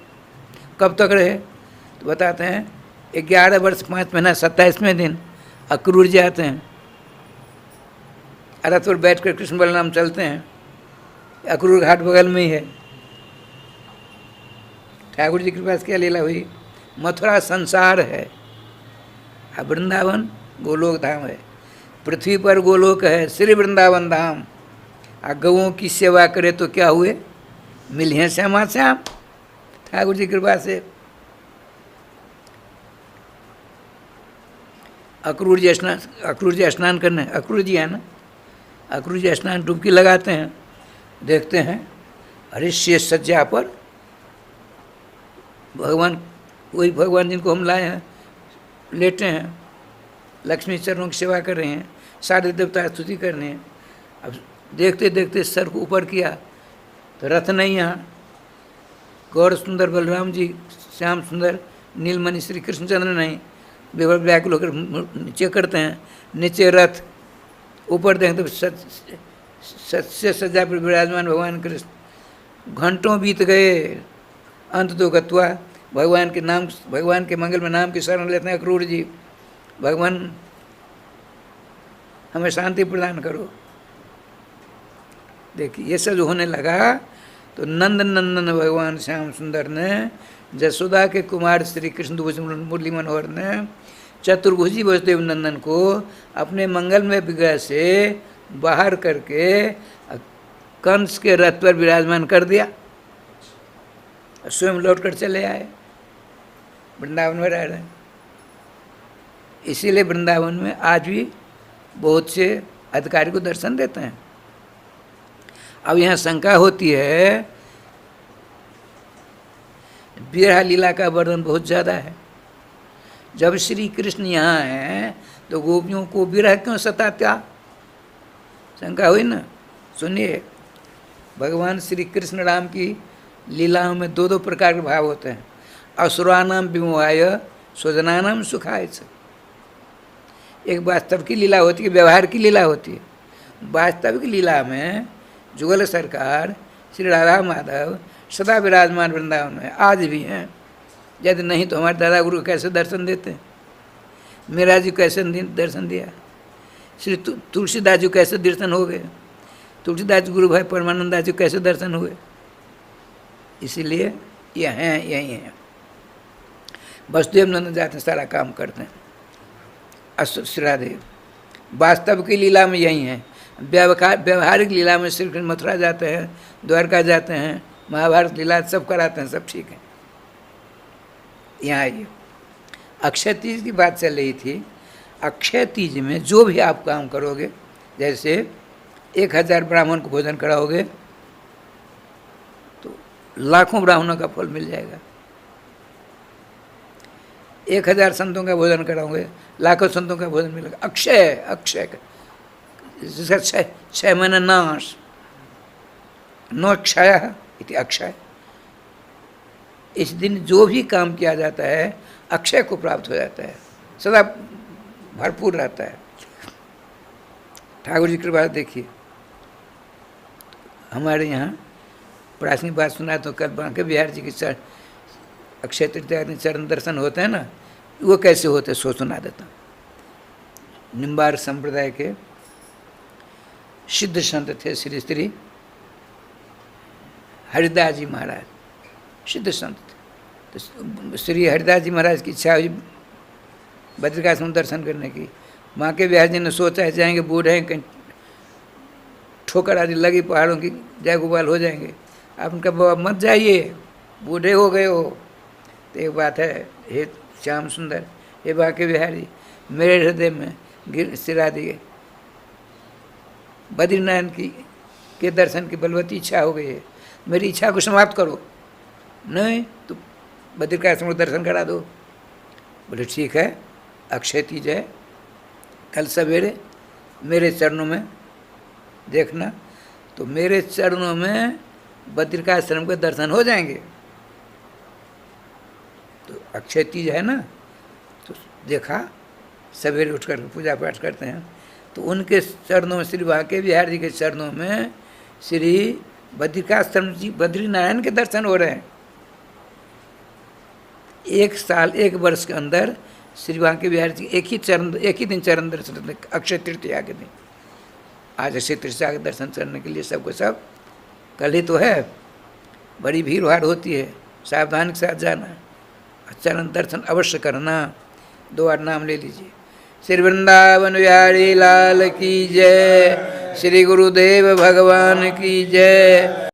S3: कब तक रहे तो बताते हैं 11 वर्ष 5 महीना 27वें दिन अक्रूर जी आते हैं, रथ पर बैठ कर कृष्ण बलराम चलते हैं। अक्रूर घाट बगल में ही है। ठाकुर जी के पास क्या लीला हुई, मथुरा संसार है, वृंदावन गोलोक धाम है। पृथ्वी पर गोलोक है श्री वृंदावन धाम। गौओं की सेवा करे तो क्या हुए, मिले श्यामा श्याम ठाकुर जी की कृपा से। अक्रूर जी स्नान करने, अक्रूर जी है ना, अक्रूर जी स्नान डुबकी लगाते हैं, देखते हैं अरे शेष सज्जा पर भगवान, वही भगवान जिनको हम लाए हैं लेटे हैं, लक्ष्मी चरणों की सेवा कर रहे हैं, सारे देवता स्तुति कर रहे हैं। अब देखते देखते सर को ऊपर किया तो रथ नहीं यहाँ, गौर सुंदर बलराम जी, श्याम सुंदर नीलमणि श्री कृष्णचंद्र नहीं, बेवर व्याकुल होकर नीचे करते हैं, नीचे रथ, ऊपर देखते सच्चे सज्जा पर विराजमान भगवान कृष्ण। घंटों बीत गए, अंत तो गत्वा भगवान के नाम, भगवान के मंगल में नाम की शरण लेते हैं अक्रूर जी, भगवान हमें शांति प्रदान करो। देखिए ये सब जो होने लगा तो नंद नंदन भगवान श्याम सुंदर ने यशोदा के कुमार श्री कृष्ण दूज मुरली मनोहर ने चतुर्भुजी वसुदेव नंदन को अपने मंगलमय विग्रह से बाहर करके कंस के रथ पर विराजमान कर दिया, स्वयं लौट कर चले आए, वृंदावन में रह रहे हैं। इसीलिए वृंदावन में आज भी बहुत से अधिकारी को दर्शन देते हैं। अब यहाँ शंका होती है, विरह लीला का वर्णन बहुत ज़्यादा है। जब श्री कृष्ण यहाँ हैं तो गोपियों को विरह क्यों सताता, शंका हुई ना। सुनिए, भगवान श्री कृष्ण राम की लीलाओं में 2 प्रकार के भाव होते हैं, असुरानाम विमोहाय स्वजनानाम सुखाय। एक वास्तव की लीला होती है, व्यवहार की लीला होती है। वास्तविक लीला में जुगल सरकार श्री राधा माधव सदा विराजमान वृंदावन में आज भी हैं। यदि नहीं तो हमारे दादा गुरु कैसे दर्शन देते, मेरा जी कैसे दर्शन दिया। श्री तुलसीदास जी कैसे दर्शन हो गए, तुलसीदास जी गुरु भाई परमानंद जी कैसे दर्शन हुए। इसीलिए ये हैं, यही हैं। वसुदेव नंदन जाते हैं, सारा काम करते हैं। अश्वरादेव वास्तव की लीला में यही हैं। व्यवहारिक लीला में श्री कृष्ण मथुरा जाते हैं, द्वारका जाते हैं, महाभारत लीला सब कराते हैं, सब ठीक है। यहाँ आइए, अक्षय तीज की बात चल रही थी। अक्षय तीज में जो भी आप काम करोगे, जैसे 1000 ब्राह्मण को भोजन कराओगे तो लाखों ब्राह्मणों का फल मिल जाएगा। 1000 संतों का भोजन कराओगे, लाखों संतों का भोजन मिलेगा। अक्षय, अक्षय जिसका क्षय माने नाश, नो क्षय इति अक्षय। इस दिन जो भी काम किया जाता है अक्षय को प्राप्त हो जाता है, सदा भरपूर रहता है। ठाकुर जी की कृपा देखिए, हमारे यहाँ प्राचीन बात सुना तो कल बांके बिहार जी के अक्षय तृतीया के चरण दर्शन होते हैं ना, वो कैसे होते सो सुना देता हूँ। निम्बार संप्रदाय के सिद्ध संत थे श्री श्री हरिदास जी महाराज, सिद्ध संत थे। तो श्री हरिदास जी महाराज की इच्छा हुई बद्रिकाश्रम दर्शन करने की। बांके बिहार जी ने सोचा है जाएंगे, बूढ़े हैं, कहीं ठोकर आदि लगी पहाड़ों की, जय गोपाल हो जाएंगे। आप उनका बाबा मत जाइए, बूढ़े हो गए हो। तो एक बात है, हे श्याम सुंदर, हे बांके बिहारी, मेरे हृदय में गिर सिरा दिए, बद्रीनारायण की के दर्शन की बलवती इच्छा हो गई है, मेरी इच्छा को समाप्त करो। नहीं तो बद्रिकाश्रम को दर्शन करा दो। बोले ठीक है, अक्षय तीज है, कल सवेरे मेरे चरणों में देखना, तो मेरे चरणों में बद्रिकाश्रम के दर्शन हो जाएंगे। तो अक्षय तीज है ना, तो देखा सवेरे उठ कर पूजा पाठ करते हैं, तो उनके चरणों में, श्री बांके बिहार जी के चरणों में श्री बद्रिकाश्रम जी बद्रीनारायण के दर्शन हो रहे हैं। 1 साल 1 वर्ष के अंदर श्री बांके बिहार जी एक ही दिन चरण दर्शन, अक्षय तृतीया के दिन। आज अक्षय तृतीया के दर्शन करने के लिए सबको सब कल ही तो है, बड़ी भीड़ भाड़ होती है, सावधानी के साथ जाना, चरण दर्शन अवश्य करना। 2 बार नाम ले लीजिए। श्री वृंदावन बिहारी लाल की जय, श्री गुरुदेव भगवान की जय।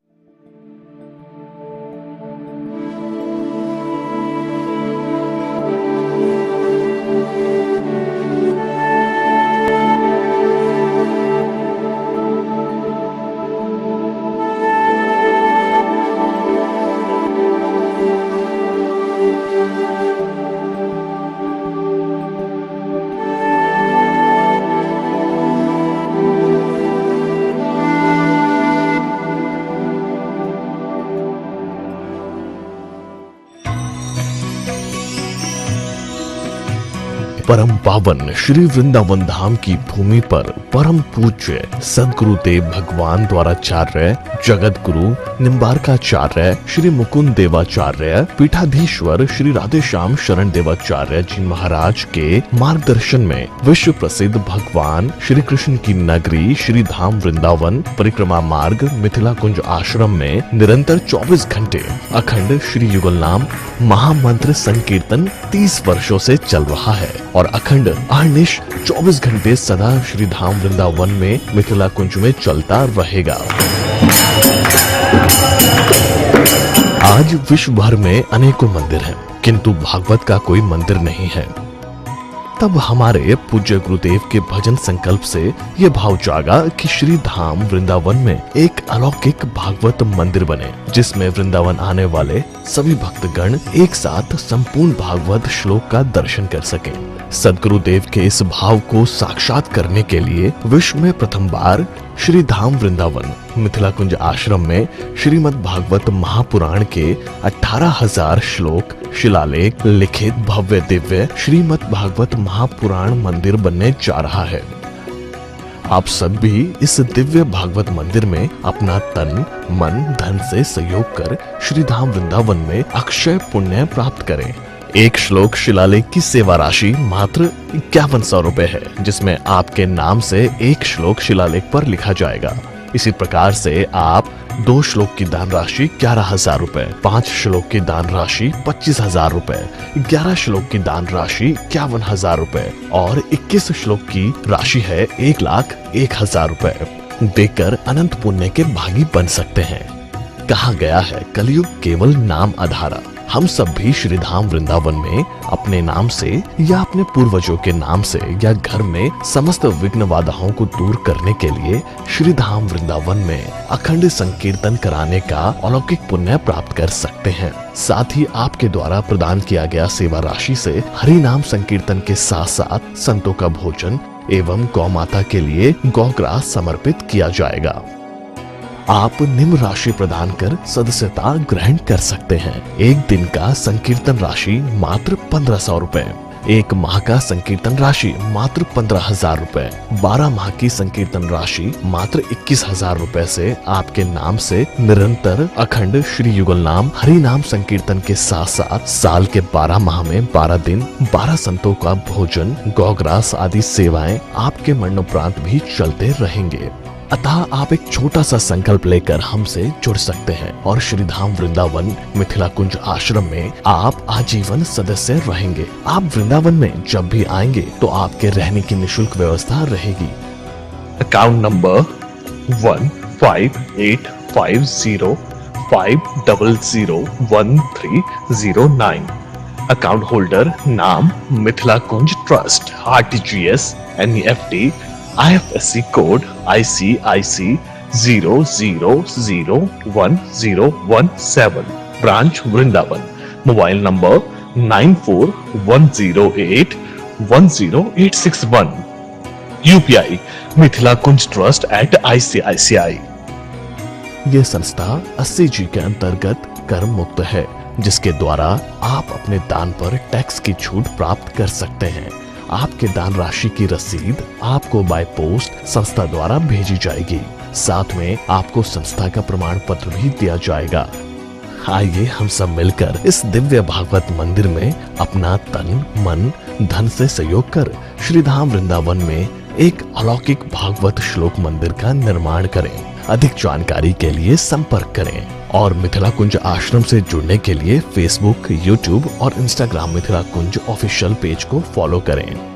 S1: परम पावन श्री वृंदावन धाम की भूमि पर परम पूज्य सदगुरुदेव भगवान द्वाराचार्य जगत गुरु निम्बारकाचार्य श्री मुकुंद देवाचार्य पीठाधीश्वर श्री राधेश्याम शरण देवाचार्य जी महाराज के मार्गदर्शन में विश्व प्रसिद्ध भगवान श्री कृष्ण की नगरी श्री धाम वृंदावन परिक्रमा मार्ग मिथिला कुंज आश्रम में निरंतर 24 घंटे अखंड श्री युगल नाम महामंत्र संकीर्तन 30 वर्षों से चल रहा है और अखंड अहर्निश 24 घंटे सदा श्री धाम वृंदावन में मिथिला कुंज में चलता रहेगा। आज विश्व भर में अनेकों मंदिर हैं, किंतु भागवत का कोई मंदिर नहीं है। तब हमारे पूज्य गुरुदेव के भजन संकल्प से ये भाव जागा कि श्री धाम वृंदावन में एक अलौकिक भागवत मंदिर बने, जिसमें वृंदावन आने वाले सभी भक्तगण एक साथ संपूर्ण भागवत श्लोक का दर्शन कर सकें। सदगुरुदेव के इस भाव को साक्षात करने के लिए विश्व में प्रथम बार श्री धाम वृंदावन मिथिला कुंज आश्रम में श्रीमद् भागवत महापुराण के 18,000 श्लोक शिलालेख लिखित भव्य दिव्य श्रीमद् भागवत महापुराण मंदिर बनने जा रहा है। आप सब भी इस दिव्य भागवत मंदिर में अपना तन मन धन से सहयोग कर श्री धाम वृंदावन में अक्षय पुण्य प्राप्त करें। एक श्लोक शिलालेख की सेवा राशि मात्र 5100 रुपए है, जिसमें आपके नाम से एक श्लोक शिलालेख पर लिखा जाएगा। इसी प्रकार से आप 2 श्लोक की दान राशि 11,000 रुपए, 5 श्लोक की दान राशि 25,000 रुपए, 11 श्लोक की दान राशि 51,000 रुपए और 21 श्लोक की राशि है 1,01,000 रुपए देकर अनंत पुण्य के भागी बन सकते हैं। कहा गया है कलयुग केवल नाम आधारा। हम सब भी श्रीधाम वृंदावन में अपने नाम से या अपने पूर्वजों के नाम से या घर में समस्त विघ्न बाधाओं को दूर करने के लिए श्रीधाम वृंदावन में अखंड संकीर्तन कराने का अलौकिक पुण्य प्राप्त कर सकते हैं। साथ ही आपके द्वारा प्रदान किया गया सेवा राशि से हरि नाम संकीर्तन के साथ साथ संतों का भोजन एवं गौ माता के लिए गौग्रास समर्पित किया जाएगा। आप निम्न राशि प्रदान कर सदस्यता ग्रहण कर सकते हैं। एक दिन का संकीर्तन राशि मात्र 1500 रुपए, एक माह का संकीर्तन राशि मात्र 15,000 रुपए, 12 माह की संकीर्तन राशि मात्र 21,000 रुपए से आपके नाम से निरंतर अखंड श्री युगल नाम हरि नाम संकीर्तन के साथ साथ साल के 12 माह में 12 दिन 12 संतों का भोजन गौग्रास आदि सेवाएं आपके मरणोपरांत भी चलते रहेंगे। अतः आप एक छोटा सा संकल्प लेकर हमसे जुड़ सकते हैं और श्रीधाम वृंदावन मिथिला कुंज आश्रम में आप आजीवन सदस्य रहेंगे। आप वृंदावन में जब भी आएंगे तो आपके रहने की निशुल्क व्यवस्था रहेगी।
S2: Account number 158505001309। अकाउंट होल्डर नाम Mithila Kunj trust, RTGS, NEFT, IFSC code ICIC 00011017। Branch Vrindavan. Mobile number 9410810861। UPI Mithila Kunj trust @ICICI।
S1: ये संस्था 80G के अंतर्गत कर मुक्त है, जिसके द्वारा आप अपने दान पर टैक्स की छूट प्राप्त कर सकते हैं। आपके दान राशि की रसीद आपको बाय पोस्ट संस्था द्वारा भेजी जाएगी। साथ में आपको संस्था का प्रमाण पत्र भी दिया जाएगा। आइए हम सब मिलकर इस दिव्य भागवत मंदिर में अपना तन मन धन से सहयोग कर श्रीधाम वृंदावन में एक अलौकिक भागवत श्लोक मंदिर का निर्माण करें। अधिक जानकारी के लिए संपर्क करें और मिथिला कुंज आश्रम से जुड़ने के लिए फेसबुक, यूट्यूब और इंस्टाग्राम मिथिला कुंज ऑफिशियल पेज को फॉलो करें।